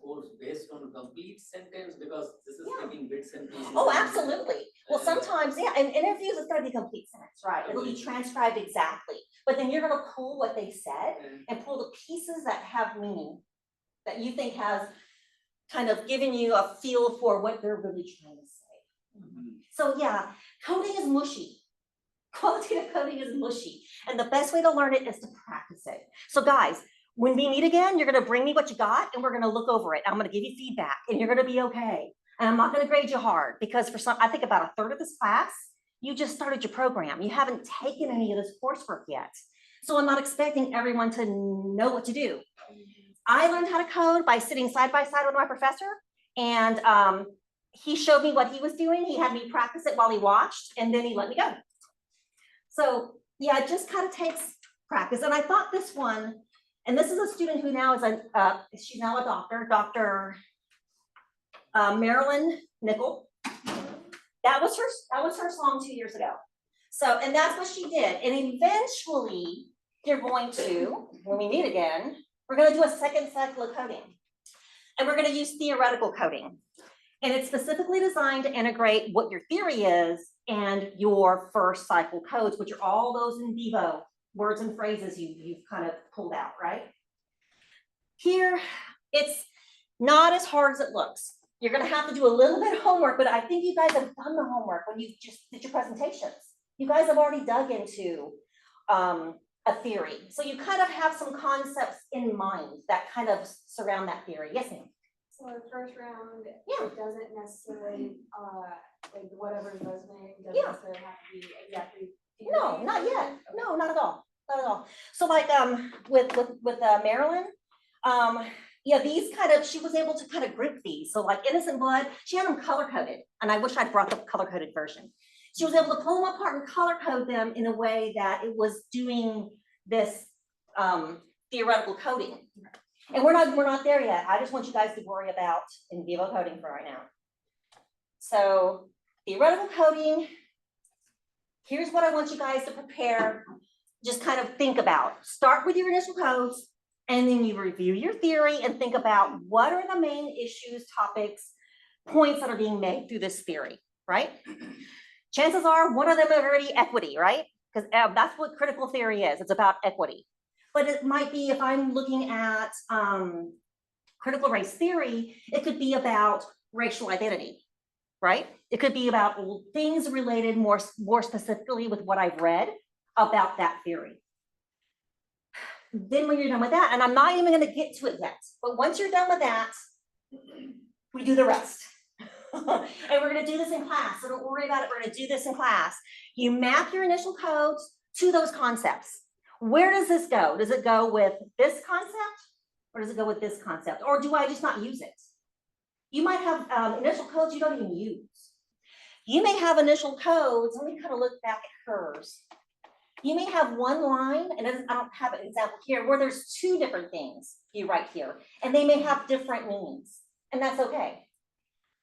course based on complete sentence, because this is Yeah. taking bits and pieces? Oh, absolutely. Well, sometimes, yeah, in interviews, it's gonna be complete sentence, right? It'll be transcribed exactly. But then you're gonna pull what they said and pull the pieces that have meaning, that you think has kind of given you a feel for what they're really trying to say. So yeah, coding is mushy. Qualitative coding is mushy. And the best way to learn it is to practice it. So guys, when we meet again, you're gonna bring me what you got, and we're gonna look over it. I'm gonna give you feedback, and you're gonna be okay. And I'm not gonna grade you hard, because for some, I think about a third of this class, you just started your program. You haven't taken any of this coursework yet. So I'm not expecting everyone to know what to do. I learned how to code by sitting side by side with my professor, and he showed me what he was doing. He had me practice it while he watched, and then he let me go. So yeah, it just kind of takes practice. And I thought this one, and this is a student who now is she's now a doctor, Dr. Marilyn Nickel. That was her song 2 years ago. So, and that's what she did. And eventually you're going to, when we meet again, we're going to do a second cycle of coding, and we're going to use theoretical coding. And it's specifically designed to integrate what your theory is and your first cycle codes, which are all those in vivo words and phrases you've kind of pulled out, right? Here, it's not as hard as it looks. You're gonna have to do a little bit of homework, but I think you guys have done the homework when you just did your presentations. You guys have already dug into a theory. So you kind of have some concepts in mind that kind of surround that theory. Yes, ma'am? So our first round, Yeah. it doesn't necessarily, like whatever's resonating doesn't Yeah. necessarily have to be exactly. No, not yet. No, not at all. Not at all. So like with Marilyn, yeah, these kind of, she was able to kind of group these. So like Innocent Blood, she had them color coded, and I wish I'd brought the color coded version. She was able to pull them apart and color code them in a way that it was doing this theoretical coding. And we're not there yet. I just want you guys to worry about in vivo coding for right now. So theoretical coding, here's what I want you guys to prepare. Just kind of think about. Start with your initial codes, and then you review your theory and think about what are the main issues, topics, points that are being made through this theory, right? Chances are one of them is already equity, right? Because that's what critical theory is. It's about equity. But it might be, if I'm looking at critical race theory, it could be about racial identity, right? It could be about things related more specifically with what I've read about that theory. Then when you're done with that, and I'm not even going to get to it yet, but once you're done with that, we do the rest. And we're going to do this in class, so don't worry about it. We're going to do this in class. You map your initial codes to those concepts. Where does this go? Does it go with this concept, or does it go with this concept? Or do I just not use it? You might have initial codes you don't even use. You may have initial codes, let me kind of look back at hers. You may have one line, and I don't have an example here, where there's two different things you write here, and they may have different meanings, and that's okay.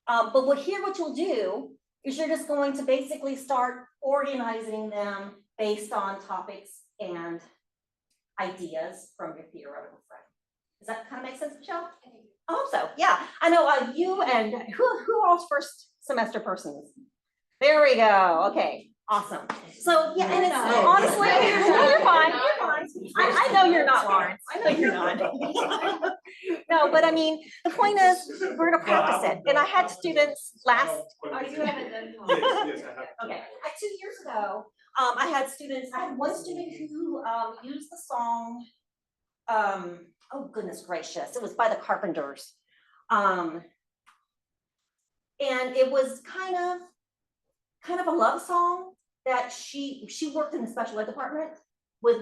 But what you'll do is you're just going to basically start organizing them based on topics and ideas from your theoretical frame. Does that kind of make sense, Michelle? I hope so, yeah. I know you and who all's first semester persons? There we go, okay, awesome. So, yeah, and it's honestly, you're fine, you're fine. I know you're not, Lawrence, I know you're not. No, but I mean, the point is, we're gonna practice it, and I had students last. Oh, you haven't done. Yes, I have. Okay, 2 years ago, I had one student who, used the song, oh goodness gracious, it was by the Carpenters. And it was kind of a love song that she worked in the special ed department with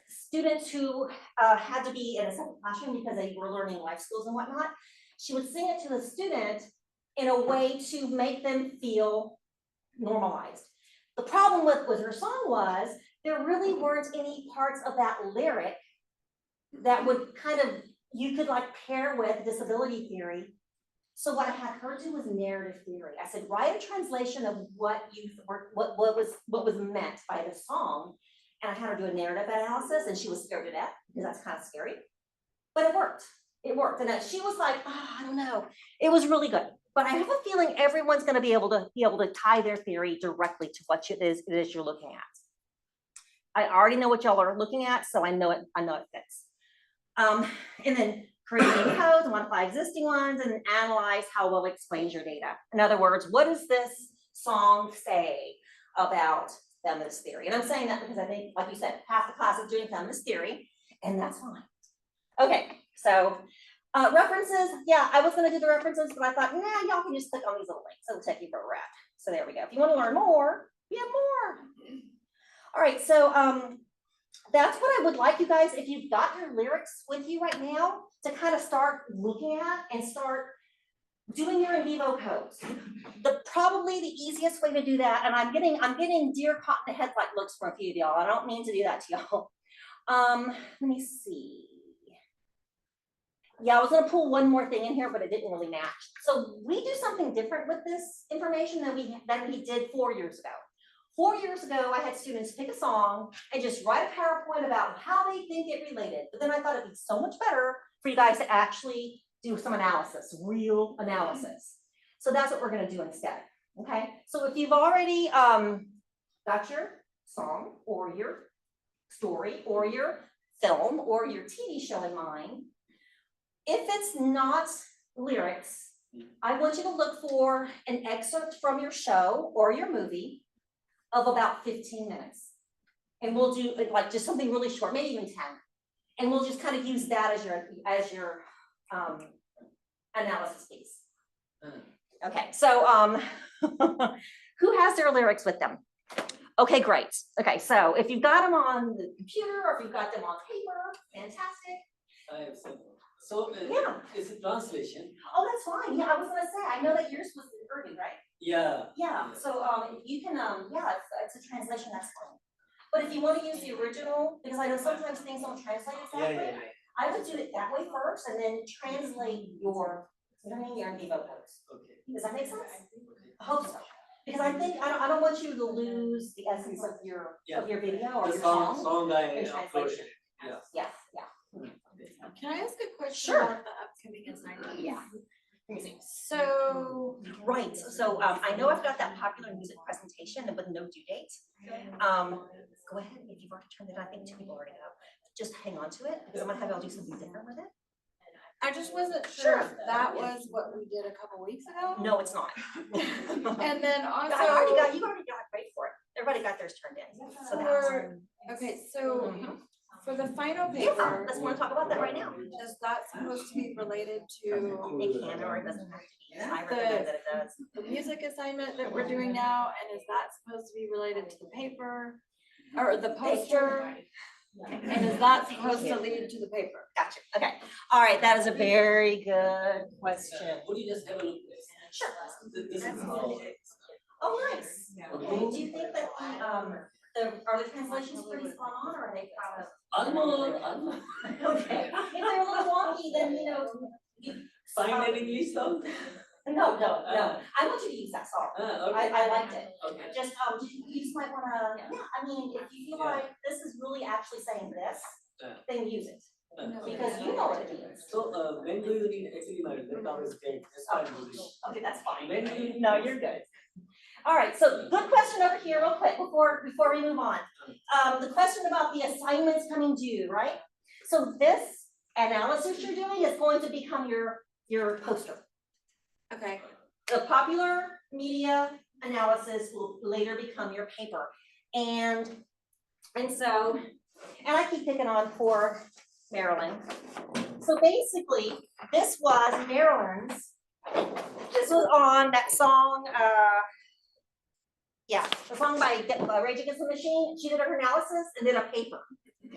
students who had to be in a separate classroom because they were learning life skills and whatnot. She would sing it to the student in a way to make them feel normalized. The problem with her song was there really weren't any parts of that lyric that would kind of, you could like pair with disability theory. So what I had her do was narrative theory. I said, write a translation of what was meant by the song. And I had her do a narrative analysis, and she was scared to death because that's kind of scary. But it worked. It worked. And she was like, oh, I don't know. It was really good. But I have a feeling everyone's going to be able to tie their theory directly to what it is you're looking at. I already know what y'all are looking at, so I know it fits. And then create new codes, modify existing ones, and analyze how well it explains your data. In other words, what does this song say about feminist theory? And I'm saying that because I think, like you said, half the class is doing feminist theory, and that's fine. Okay, so references, yeah, I was gonna do the references, but I thought, nah, y'all can just click on these little links. It'll take you where we're at. So there we go. If you want to learn more, we have more. All right, so that's what I would like you guys, if you've got your lyrics with you right now, to kind of start looking at and start doing your in vivo codes. Probably the easiest way to do that, and I'm getting deer caught in the headlight looks from a few of y'all. I don't mean to do that to y'all. Let me see. Yeah, I was gonna pull one more thing in here, but it didn't really match. So we do something different with this information than we did 4 years ago. 4 years ago, I had students pick a song and just write a PowerPoint about how they think it related. But then I thought it'd be so much better for you guys to actually do some analysis, real analysis. So that's what we're gonna do instead, okay? So if you've already got your song or your story or your film or your TV show in mind, if it's not lyrics, I want you to look for an excerpt from your show or your movie of about 15 minutes. And we'll do like just something really short, maybe even 10. And we'll just kind of use that as your analysis piece. Okay, so who has their lyrics with them? Okay, great. Okay, so if you've got them on the computer or if you've got them on paper, fantastic. I have some. So Yeah. is it translation? Oh, that's fine. Yeah, I was gonna say, I know that yours was in Urdu, right? Yeah. Yeah, so you can, yeah, it's a translation, that's fine. But if you want to use the original, because I know sometimes things don't translate exactly, I would do it that way first and then translate your, you know what I mean, your in vivo codes. Okay. Does that make sense? I hope so. Because I think, I don't want you to lose the essence of your video or The your song song. I in uploaded. translation. Yeah. Yeah, yeah. Can I ask a question Sure. about the upcoming assignment? Yeah. Let me see. So, Right, so I know I've got that popular music presentation with no due date. Go ahead, if you've already turned it, I think 2 people already know. Just hang on to it, because I'm gonna have y'all do something different with it. I just wasn't Sure. sure if that was what we did a couple weeks ago. No, it's not. And then You also, already got, wait for it. Everybody got theirs turned in, so that's. okay, so Mhm. for the final Yeah, paper, let's wanna talk about that right now. is that supposed to be related to It can or it doesn't have to be. I recommend that it does. the music assignment that we're doing now? And is that supposed to be related to the paper or the poster? And is that supposed to lead to the paper? Gotcha, okay. All right, that is a very good question. Would you just have a look? Sure. This is how. Oh, nice. Okay, do you think that are the translations pretty spot on or are they kind of? Almost. Okay, if they're a little wonky, then you know. Sign in English though? No, I want you to use that song. Okay. I liked it. Okay. Just, you just might wanna, yeah, I mean, if you feel Yeah. like this is really actually saying this, Yeah. then use it, Okay. because you know what it means. So, when do you need, actually, my laptop is dead, that's why I'm using it. Okay, that's fine. When do you? No, you're good. All right, so good question over here real quick before we move on. The question about the assignments coming due, right? So this analysis you're doing is going to become your poster. Okay. The popular media analysis will later become your paper. And so, and I keep picking on poor Marilyn. So basically, this was Marilyn's, this was on that song, yeah, the song by Rage Against the Machine. She did her analysis and did a paper,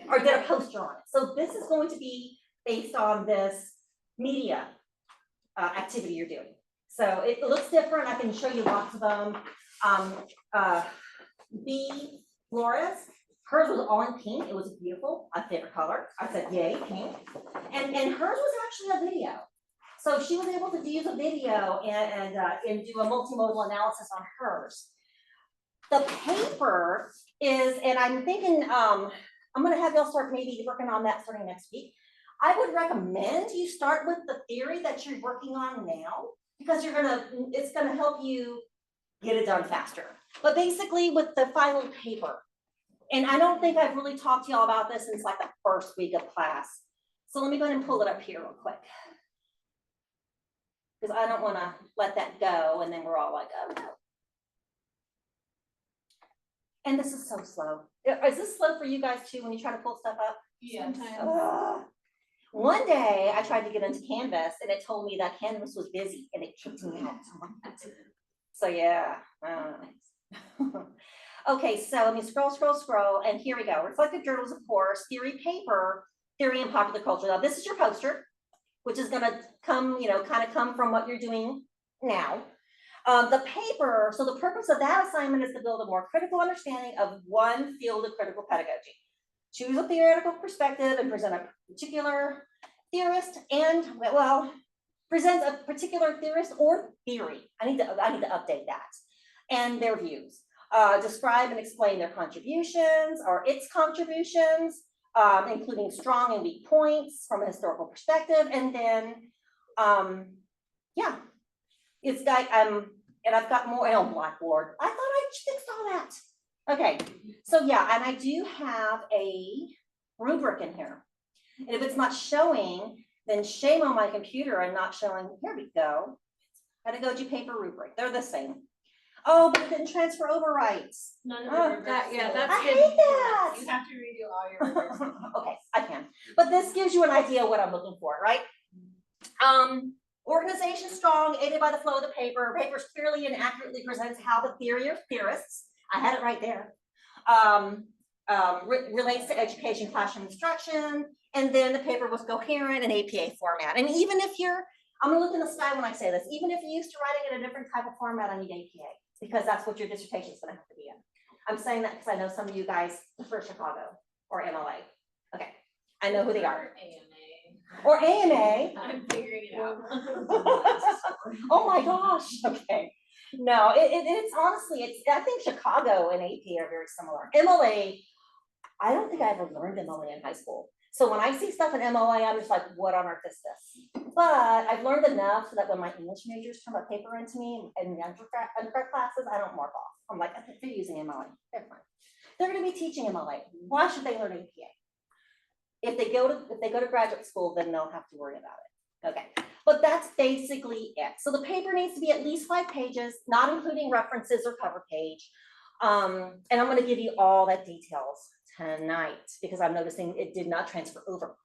or did a poster on it. So this is going to be based on this media activity you're doing. So it looks different. I can show you lots of them. B. Flores, hers was all in pink. It was beautiful, my favorite color. I said, yay, pink. And hers was actually a video. So she was able to use a video and do a multimodal analysis on hers. The paper is, and I'm thinking, I'm gonna have y'all start maybe working on that starting next week. I would recommend you start with the theory that you're working on now, because it's gonna help you get it done faster. But basically with the final paper, and I don't think I've really talked to y'all about this since like the first week of class. So let me go ahead and pull it up here real quick. Because I don't wanna let that go and then we're all like, oh no. And this is so slow. Is this slow for you guys too when you try to pull stuff up? Yes. One day I tried to get into Canvas and it told me that Canvas was busy and it kicked me out. So yeah. Okay, so let me scroll, and here we go. Reflective journals, of course, theory paper, theory and popular culture. Now this is your poster, which is gonna come, kind of come from what you're doing now. The paper, so the purpose of that assignment is to build a more critical understanding of one field of critical pedagogy. Choose a theoretical perspective and present a particular theorist and, well, present a particular theorist or theory. I need to update that. And their views. Describe and explain their contributions or its contributions, including strong and weak points from a historical perspective. And then, yeah, it's like, and I've got more on Blackboard. I thought I fixed all that. Okay, so yeah, and I do have a rubric in here. And if it's not showing, then shame on my computer and not showing. Here we go. Pedagogy paper rubric. They're the same. Oh, but it didn't transfer over rights. None of Oh, the that- yeah, rubrics. that's I hate that. You have to redo all your rubrics. Okay, I can. But this gives you an idea of what I'm looking for, right? Organization strong, aided by the flow of the paper. Paper clearly and accurately presents how the theory or theorists, I had it right there, relates to education, classroom instruction, and then the paper was coherent in APA format. And even if I'm gonna look in the sky when I say this, even if you're used to writing in a different type of format, I need APA, because that's what your dissertation is gonna have to be in. I'm saying that because I know some of you guys prefer Chicago or MLA. Okay, I know who they are. Or AMA. I'm figuring it out. Oh my gosh, okay. No, it's honestly, I think Chicago and AP are very similar. MLA, I don't think I ever learned MLA in high school. So when I see stuff in MLA, I'm just like, what on earth is this? But I've learned enough so that when my English majors turn a paper into me in the undergrad classes, I don't mark off. I'm like, they're using MLA, they're fine. They're gonna be teaching MLA. Why should they learn APA? If they go to graduate school, then they'll have to worry about it. Okay, but that's basically it. So the paper needs to be at least 5 pages, not including references or cover page. And I'm gonna give you all that details tonight because I'm noticing it did not transfer over.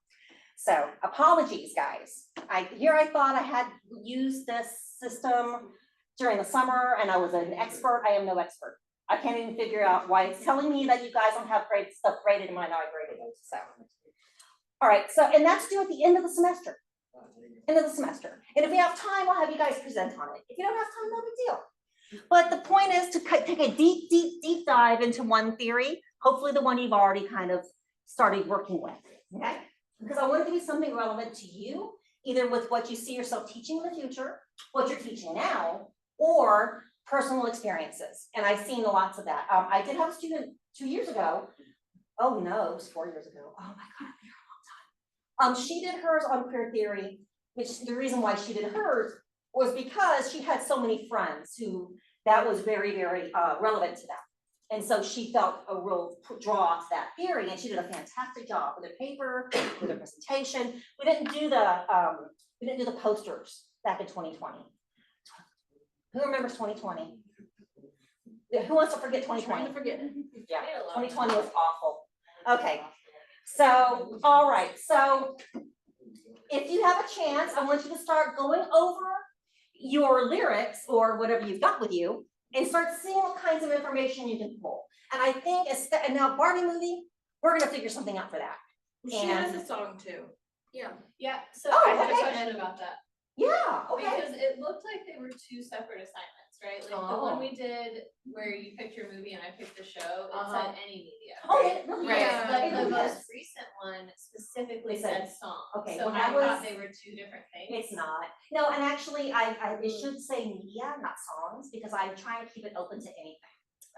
So apologies, guys. I thought I had used this system during the summer and I was an expert. I am no expert. I can't even figure out why it's telling me that you guys don't have great stuff graded and mine not graded. So. All right, so, and that's due at the end of the semester. End of the semester. And if we have time, I'll have you guys present on it. If you don't have time, no big deal. But the point is to take a deep dive into one theory, hopefully the one you've already kind of started working with, okay? Because I want it to be something relevant to you, either with what you see yourself teaching in the future, what you're teaching now or personal experiences. And I've seen lots of that. I did have a student 2 years ago. Oh no, it was 4 years ago. Oh my God, I've been here a long time. She did hers on queer theory, which the reason why she did hers was because she had so many friends who that was very, very relevant to them. And so she felt a real draw to that theory, and she did a fantastic job with her paper, with her presentation. We didn't do the posters back in 2020. Who remembers 2020? Yeah, who wants to forget 2020? Trying to forget it. Yeah, 2020 was awful. Okay, so, all right, so if you have a chance, I want you to start going over your lyrics or whatever you've got with you and start seeing what kinds of information you can pull. And I think, and now Barbie movie, we're gonna figure something out for that. She has a song too. Yeah, so Oh, I have a okay. question about that. Yeah, okay. Because it looked like they were two separate assignments, right? Like the Oh. one we did where you picked your movie and I picked the show, it said any media. Oh, it really Right, is. but It the really most is. recent one specifically It said- said song. okay, So when I I was- thought they were two different things. It's not. No, and actually, it should say media, not songs, because I'm trying to keep it open to anything.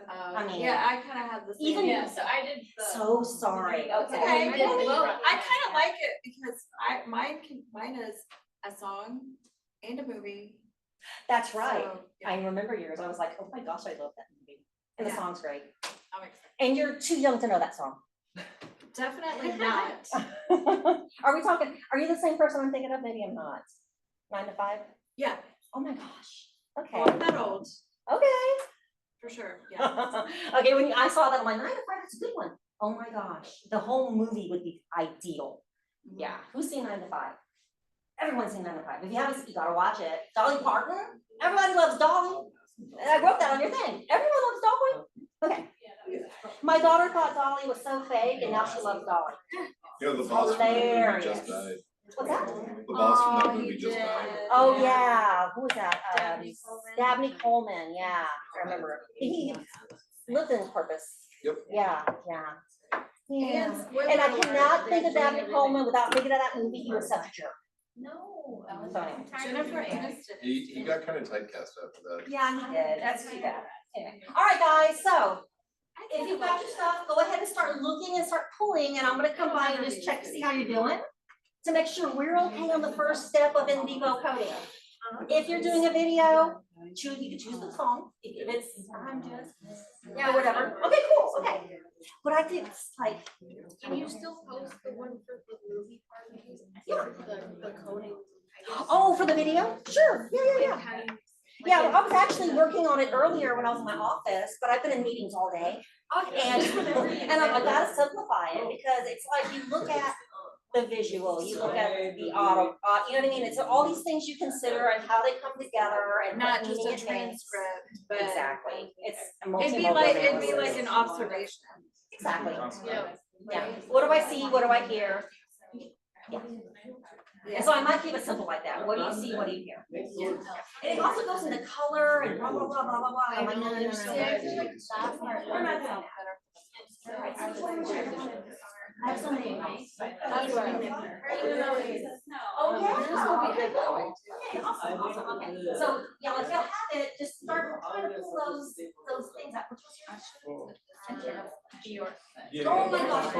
I mean, Yeah, I kind of had the same. Even- Yeah, so I did the. so sorry. Okay. Okay. You did the Well, front I line, kind of yeah. like it because mine is a song and a movie. That's right. So, yeah, I remember yours. I was like, oh my gosh, I love that movie. And the Yeah. song's great. I'm excited. And you're too young to know that song. Definitely not. Are we talking, are you the same person I'm thinking of? Maybe I'm not. 9 to 5? Yeah, Oh my gosh. well, Okay. I'm not old, Okay. for sure, yeah. Okay, when I saw that, I'm like, 9 to 5, that's a good one. Oh my gosh, the whole movie would be ideal. Yeah, who's seen 9 to 5? Everyone's seen 9 to 5. If you haven't, seen, you gotta watch it. Dolly Parton, everybody loves Dolly. And I wrote that on your thing. Everyone loves Dolly. Okay, Yeah, that was my daughter thought Dolly was so fake, and now she loves Dolly. You know, the boss from that movie Hilarious. just died. What's that? The boss from that Oh, movie he just died. did. Oh yeah, who was that? Dabney Coleman. Dabney Coleman. Yeah, I remember. He lived in his purpose. Yep. Yeah, yeah. Yeah. And spoiler And I alert, cannot they're think of doing Dabney a remake. Coleman without thinking of that movie. He was such a jerk. No. that was- Sorry. I'm tired of Jennifer doing it. Aniston. He got kind of typecast after that. Yeah, he did. That's too bad. Anyway, all right, guys. So if you've got your stuff, go ahead and start looking and start pulling, and I'm gonna come by and just check to see how you're doing to make sure we're okay on the first step of in vivo coding. If you're doing a video, you can choose the song. If it's I'm just or whatever. Okay, cool. Okay. But I think it's like, Can you still post the one for the movie part? Yeah. The coding. oh, for the video? Sure. Yeah. How do you? Yeah, I was actually working on it earlier when I was in my office, but I've been in meetings all day. And I gotta simplify it because it's like you look at the visual, you look at the auto, you know what I mean? It's all these things you consider and how they come together and Not what just meaning a it makes. transcript, but. Exactly. It's a It'd be multimodal like analysis. an observation. Exactly. Yeah. Yeah. What do I see? What do I hear? Yeah. And so I might keep it simple like that. What do you see? What do you hear? And it also goes into color and blah, blah, blah, blah, blah, blah. I'm like, no. We're not doing that. I have so many notes. That's right. Oh, yeah. Yeah, awesome, awesome, okay. So, yeah, if you'll have it, just start trying to pull those things up. Which was yours? Oh my gosh.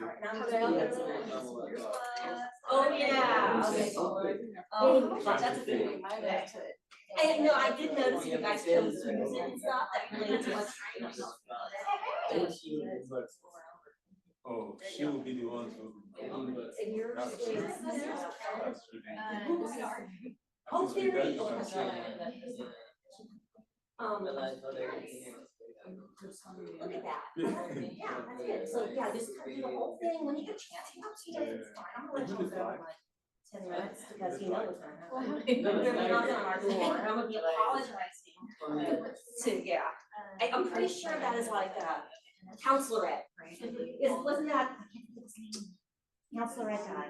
I'm trying to get around. So Oh, yeah. Okay. Oh, gosh, that's a good one. And no, I did notice you guys chose music and stuff that related to what's. Oh, she will be the one who. And yours is. Oh, Oh, theory. Look at that. Yeah, that's good. So, yeah, just do the whole thing when you get a chance. You know, 2 days, it's fine. I'm gonna let you go in like 10 minutes because you know what's gonna happen. You're gonna be knocking on our door and I'm gonna be apologizing. So, yeah, I'm pretty sure that is like a counselorette. Wasn't that? I can't think of his name. Counselorette guy.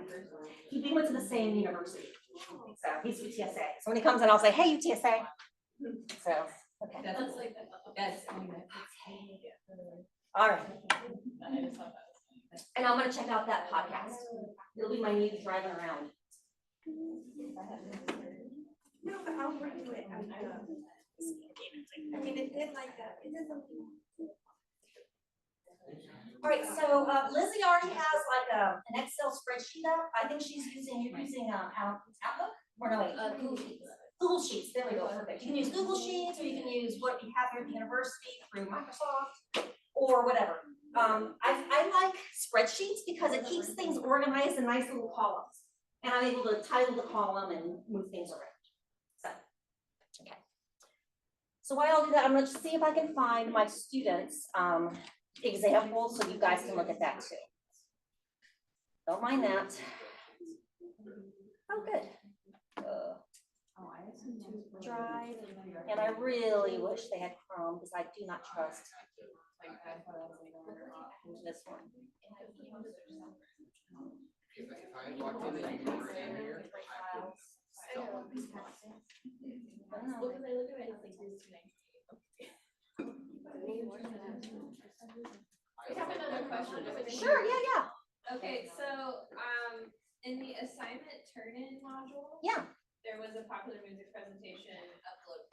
We went to the same university. So he's UTSA. So when he comes in, I'll say, hey, UTSA. So, okay. That's like, that's. All right. And I'm gonna check out that podcast. It'll be my muse driving around. No, but I'll bring it. I mean, it did like that. It did something. All right, so Lizzie already has like an Excel spreadsheet up. I think you're using Outlook, or no, wait, Google Sheets. Google Sheets, there we go, perfect. You can use Google Sheets, or you can use what you have here at the university through Microsoft, or whatever. I like spreadsheets because it keeps things organized in nice little columns. And I'm able to title the column and move things around. So, okay. So while I'll do that, I'm gonna see if I can find my students' examples, so you guys can look at that too. Don't mind that. Oh, good. Drive, and I really wish they had Chrome because I do not trust this one. I have another question. Sure, yeah. Okay, so, in the assignment turn-in module. Yeah. There was a popular music presentation upload.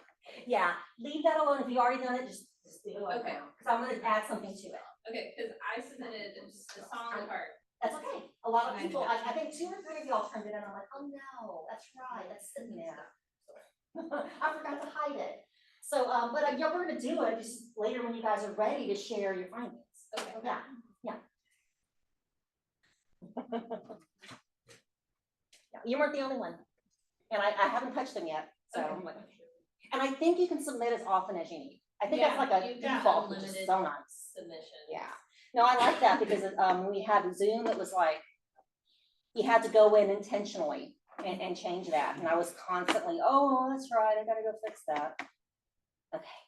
Yeah, leave that alone. If you already done it, just leave it alone. Okay. Because I'm gonna add something to it. Okay, cause I submitted the song part. That's okay. A lot of people, I think 2 or 3 of y'all turned it in. I'm like, oh no, that's right, that's sitting there. I forgot to hide it. So, but yeah, we're gonna do it just later when you guys are ready to share your findings. Okay. Yeah, yeah. Yeah, you weren't the only one. And I haven't touched them yet, so. I'm like, okay. And I think you can submit as often as you need. I think that's like a you've got default, which is unlimited so nice. Submission. Yeah. No, I like that because when we had Zoom, it was like, you had to go in intentionally and change that. And I was constantly, oh, that's right, I gotta go fix that. Okay.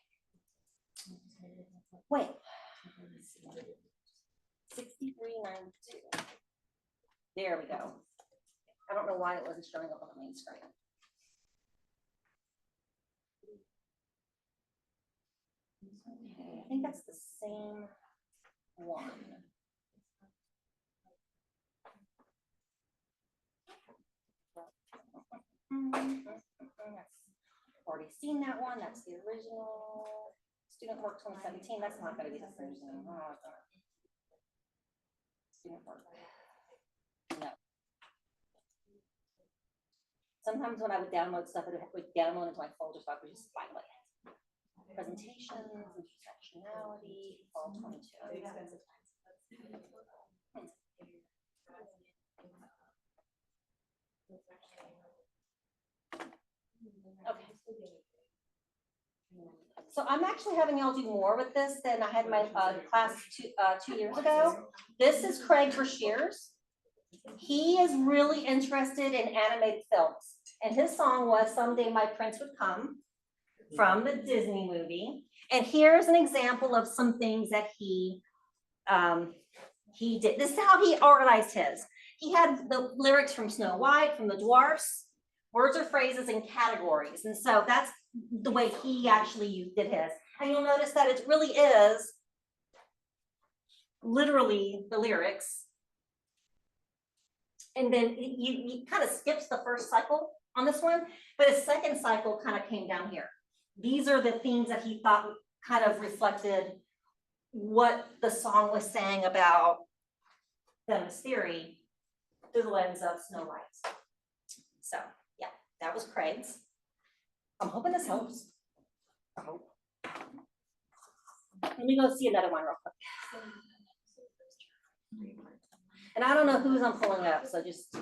Wait. 6392. There we go. I don't know why it wasn't showing up on the main screen. Okay, I think that's the same one. Already seen that one. That's the original student work 2017. That's not going to be the same thing. Oh, student work. No. Sometimes when I would download stuff, it would download into my folder, so I could just find like presentations, intersectionality, fall 22. Okay. So I'm actually having y'all do more with this than I had in my class 2 years ago. This is Craig Brashears. He is really interested in animated films. And his song was Someday My Prince Would Come from the Disney movie. And here's an example of some things that he did. This is how he organized his. He had the lyrics from Snow White, from the Dwarfs, words or phrases in categories. And so that's the way he actually did his. And you'll notice that it really is literally the lyrics. And then he kind of skips the first cycle on this one, but his second cycle kind of came down here. These are the themes that he thought kind of reflected what the song was saying about feminist theory through the lens of Snow White. So yeah, that was Craig's. I'm hoping this helps. I hope. Let me go see another one real quick. And I don't know whose I'm pulling up, so just,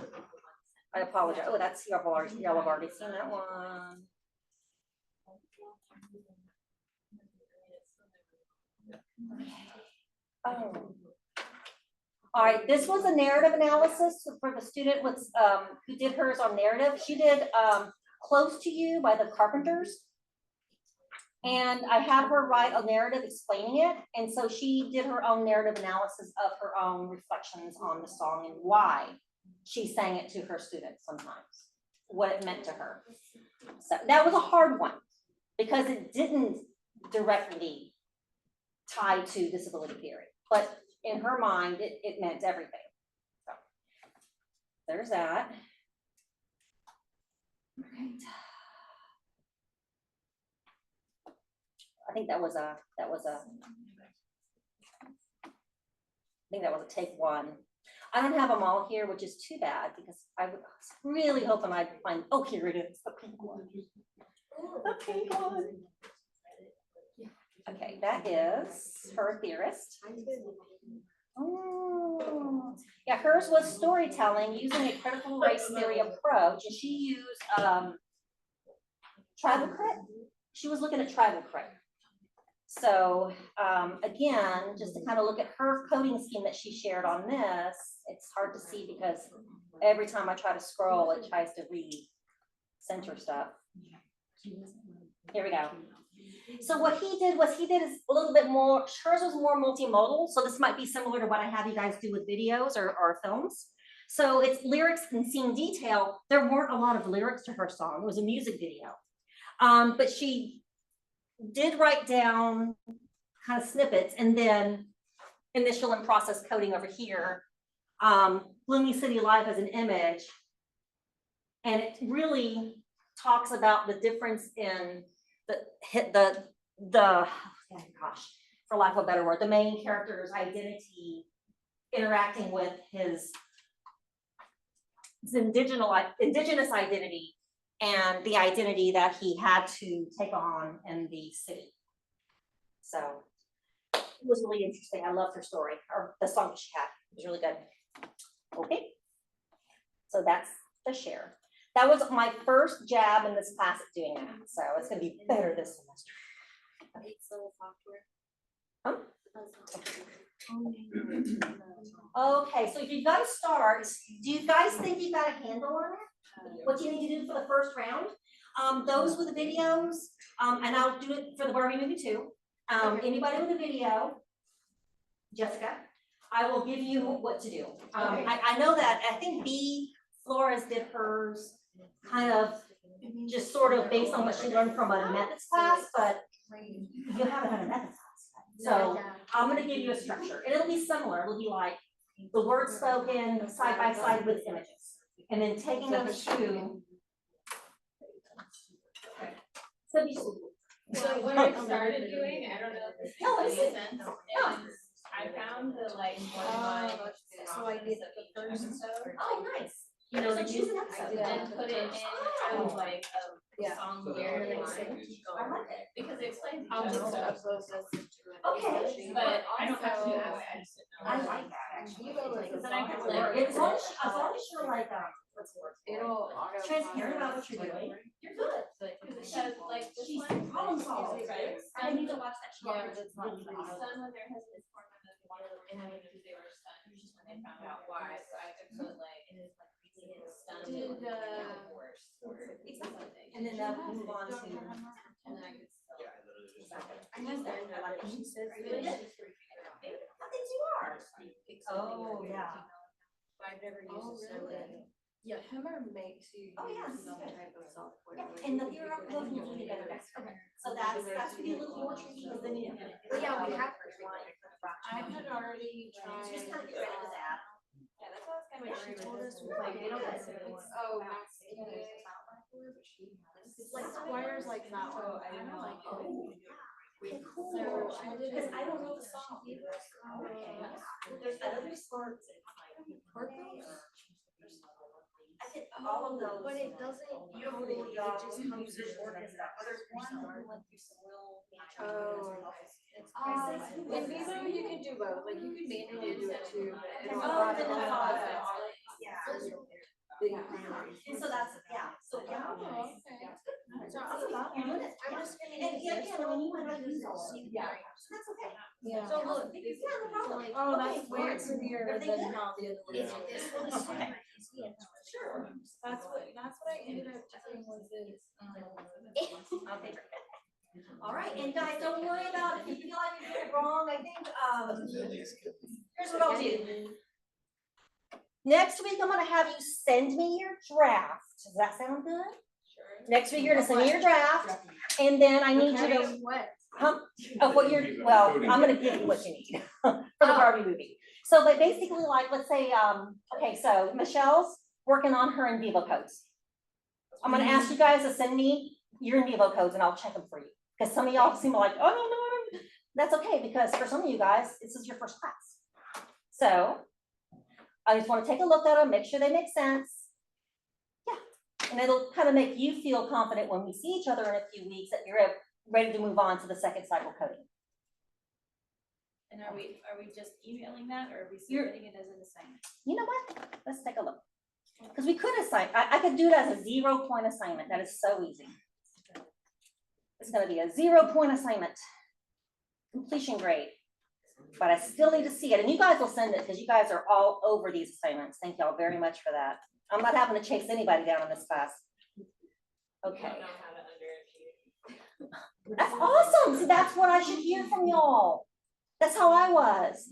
I apologize. Oh, that's, y'all have already seen that one. Oh. All right, this was a narrative analysis for the student with, who did hers on narrative. She did Close to You by the Carpenters. And I had her write a narrative explaining it. And so she did her own narrative analysis of her own reflections on the song and why she sang it to her students sometimes, what it meant to her. So that was a hard one because it didn't directly tied to disability theory, but in her mind, it meant everything. So there's that. I think that was a take one. I don't have them all here, which is too bad because I was really hoping I'd find, oh, here it is, the pink one. The pink one. Okay, that is her theorist. Oh, yeah, hers was storytelling using a critical race theory approach, and she used tribal crit. She was looking at tribal crit. So again, just to kind of look at her coding scheme that she shared on this, it's hard to see because every time I try to scroll, it tries to re-center stuff. Here we go. So what he did is a little bit more, hers was more multimodal. So this might be similar to what I have you guys do with videos or films. So it's lyrics and scene detail. There weren't a lot of lyrics to her song. It was a music video. But she did write down kind of snippets and then initial and process coding over here. Gloomy City Life as an image. And it really talks about the difference in the gosh, for lack of a better word, the main character's identity interacting with his indigenous identity and the identity that he had to take on in the city. So it was really interesting. I loved her story, or the song she had. It was really good. Okay, so that's the share. That was my first jab in this class at doing that, so it's gonna be better this semester. Huh? Okay, so if you've got to start, do you guys think you got a handle on it? What you need to do for the first round? Those with the videos, and I'll do it for the Barbie movie too. Anybody with a video, Jessica, I will give you what to do. I know that, I think B, Flores did hers kind of just sort of based on what she learned from a methods class, but you haven't had a methods class. So I'm gonna give you a structure, and it'll be similar. It'll be like the words spoken side by side with images, and then taking those two. So what I started doing, I don't know if this makes any sense, is I found the like So I did the first episode. Oh, nice. You know, they choose an episode. And put it in kind of like a song lyric line. I like it. Because it explains I'll each just other. upload this. Okay. But I don't have to do that way, I just didn't know. I like that actually. Because then I can like. As long as you're like, what's the word? It'll auto. Transparent about what you're doing, you're good. Because it says like this She's one. problem solving, right? I need to watch that show. Yeah, but it's not Really really good. Son when their husbands formed them as one and then because they were stunned, which is when they found out why, so I could put like, it is like, stunned. Did, Divorce or something. And then that will move on to. And then I could still. Yeah, I literally just. I use that, like, she says. Really? I think you are. Oh, yeah. I've never Oh, used it, so really? then. Yeah, Hummer makes you Oh, yeah. use some type of software. Yeah, and the theoretical book will be better next. Okay, so that's gonna be a little more tricky because then you. But yeah, we have. I had already tried. Just kind of get ready for that. Yeah, that's what I was kind of. She told us, like, they don't consider it. Oh, Max. It's like Squires like that one. I don't like it. Okay, cool. So I did. Because I don't know the song either. Okay. There's other sorts. I did all of those. But it doesn't. Beautiful, It y'all. just comes Music with organ stuff. But there's one that went through some real. Oh. In Vivo, you can do both, like you can manually do it too, but it's Oh, not. then it's all of it. Yeah. Yeah. And so that's, yeah, so yeah. Oh, okay. So you're doing it. I'm just gonna And use yeah, this again, one. when you went out, you saw it. Yeah. So that's okay. Yeah. So look, yeah, no problem. Oh, that's Okay, way fine. prettier Everything than good? how the other one Yeah. is. This one is okay. Sure. That's what I ended up doing was this. Okay. All right, and guys, don't worry about if you feel like you're doing it wrong. I think, here's what I'll do. Next week, I'm gonna have you send me your draft. Does that sound good? Sure. Next week, you're gonna send me your draft, and then I need you to, What? Of what you're, well, I'm gonna give you what you need for the Barbie movie. So, but basically, like, let's say, okay, so Michelle's working on her in vivo codes. I'm gonna ask you guys to send me your in vivo codes and I'll check them for you. Because some of y'all seem like, oh, no, no, no. That's okay, because for some of you guys, this is your first class. So I just want to take a look at them, make sure they make sense. Yeah, and it'll kind of make you feel confident when we see each other in a few weeks that you're ready to move on to the second cycle coding. And are we just emailing that, or are we submitting it as an assignment? You know what? Let's take a look. Because we could assign, I could do it as a 0-point assignment. That is so easy. It's gonna be a 0-point assignment. Completion grade. But I still need to see it. And you guys will send it because you guys are all over these assignments. Thank y'all very much for that. I'm not having to chase anybody down in this class. Okay. That's awesome. See, that's what I should hear from y'all. That's how I was.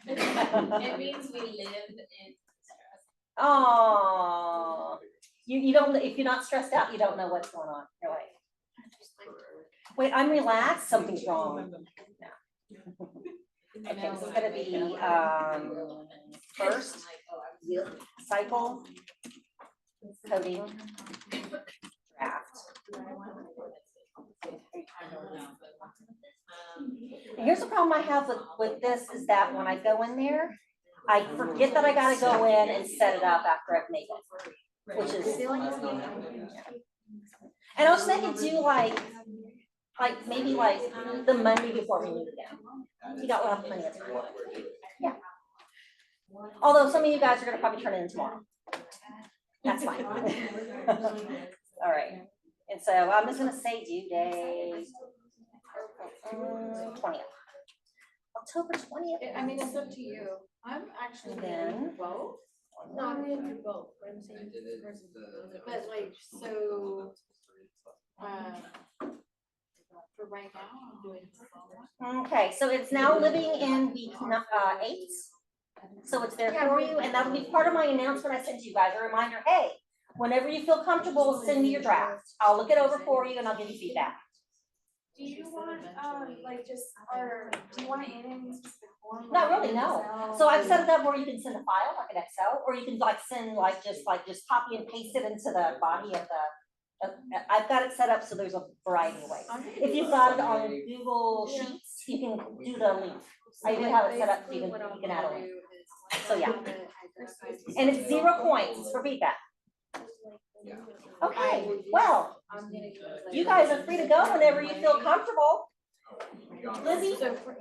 It means we live in stress. Oh, you don't, if you're not stressed out, you don't know what's going on. You're like, wait, I'm relaxed, something's wrong. No. Okay, this is gonna be, first cycle coding draft. And here's the problem I have with this is that when I go in there, I forget that I gotta go in and set it up after I've made it, which is. And I was thinking do like maybe like the Monday before we meet again. You got one plenty of time. Yeah. Although some of you guys are gonna probably turn it in tomorrow. That's fine. All right. And so I'm just gonna say due date 20th. October 20th. I mean, it's up to you. I'm actually And then- doing both. Not gonna do both, but I'm saying. But like, so, for right now, I'm doing. Okay, so it's now living in week 8. So it's there for you, and that'll be part of my announcement I sent you guys, a reminder, hey, whenever you feel comfortable, send me your draft. I'll look it over for you and I'll give you feedback. Do you want, like, just, or do you want it in specific form? Not really, no. So I've set it up where you can send a file like an Excel, or you can like send just copy and paste it into the body of the, I've got it set up so there's a variety of ways. If you've got it on Google Sheets, you can do the link. I even have it set up so you can add a link. So yeah. And it's 0 points, it's for feedback. Okay, well, you guys are free to go whenever you feel comfortable. Lizzie,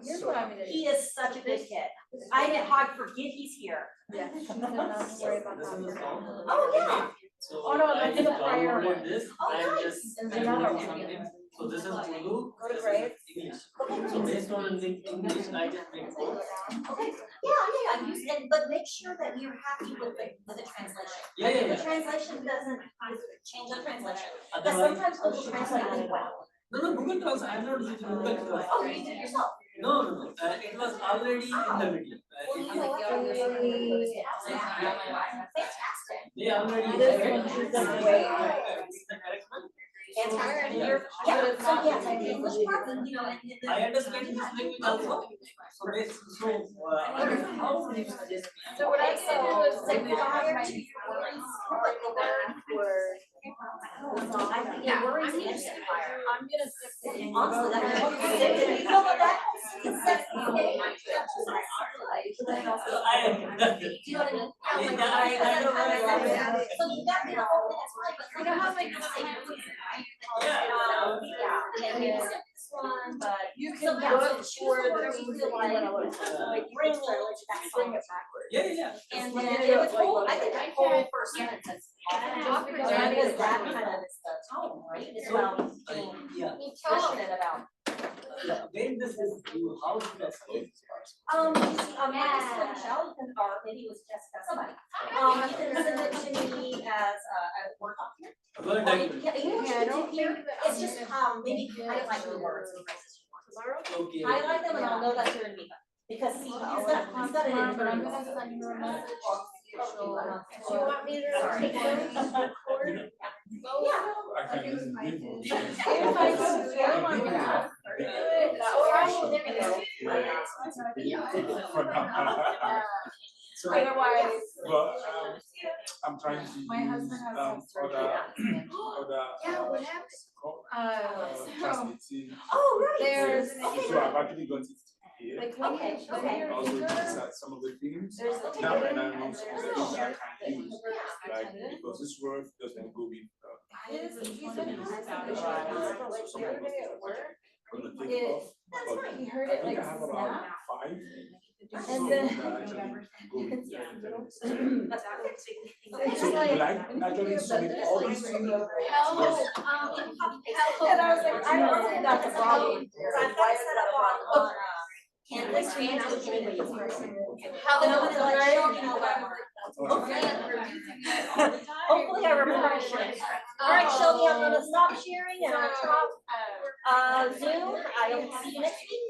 Here's what I'm gonna do. he is such a good kid. I get hard to forget he's here. Yeah. Don't worry about that. Oh, yeah. So Oh, no, I that's the just prior downloaded one. this Oh, and nice. just And downloaded another one. something. So this is Urdu, Go to this grades. is English. Okay, So great. based on the English, I just make both. Okay, yeah, use it, but make sure that you're happy with the translation. Yeah, yeah, If the yeah. translation doesn't change the translation, because Otherwise, sometimes Google Translate really well. no, Google Translate, I'm not using Google Translate. Oh, you did it yourself? No. It was already in the video. Well, you know what? Fantastic. They already. This one, she's done great. It's the correct one. Fantastic. Yeah. Yeah, so yeah, the English part, you know, and the. I understand this language also. So how do you suggest? So what I can do is So like prior to your worries, like the word. I think your worries and fire. I'm gonna stick to English. Honestly, that's what you did. You know what that is? That's okay. I Do you know what I mean? Yeah, I know what I mean. So you got me the whole thing, that's fine, but you know how like the same. Yeah, and maybe this one, but. You So can yeah, look so for choose the the words you feel like bring a little bring it backwards. Yeah. and We're then gonna it do was it like- whole, I think that whole first sentence is. Just because That I is did that that. kind of is the tone, right? It's about being Yeah. passionate about. When this is due, how should I select this You person? see, Michelle, you can, or maybe it was Jessica, somebody. You can send it to me as a Word document. Word Or you, document. yeah, you know what Yeah, I you don't can do here? think that It's I'm just, gonna maybe get highlight the the words and phrases you want. Okay. Highlight them and I'll know that you're in Viva. Because see, he's got it in. But I'm gonna send you a message. Do Do you want me to take them? Yeah. I can use Vivo. If I do, for now. So, Otherwise, but, I'm trying to use, my husband has had surgery other, on his knee. other, what happened? So translating. Oh, right. there's So I've actually got it here. like Okay, okay. And also these are some of the things There's a now ticket and I and know some of the there's things a that I shirt can use, like, because this word doesn't go with, He's been having some so issues. some of Like those the other things day at work, I'm gonna take it off, but he heard I it think like I have snap. about 5. And songs then- that actually go with the internet. It's So like, will I actually submit all these to you? and I was like, I don't think that's a problem. So I've got it set up on, Canvas for you to look any way you want. How Then I'm gonna like show you how that. Hopefully, we're using it all the time. Hopefully I remember to share. All right, Shelby, I'm gonna stop sharing and I'll stop, Zoom. I will see you next week.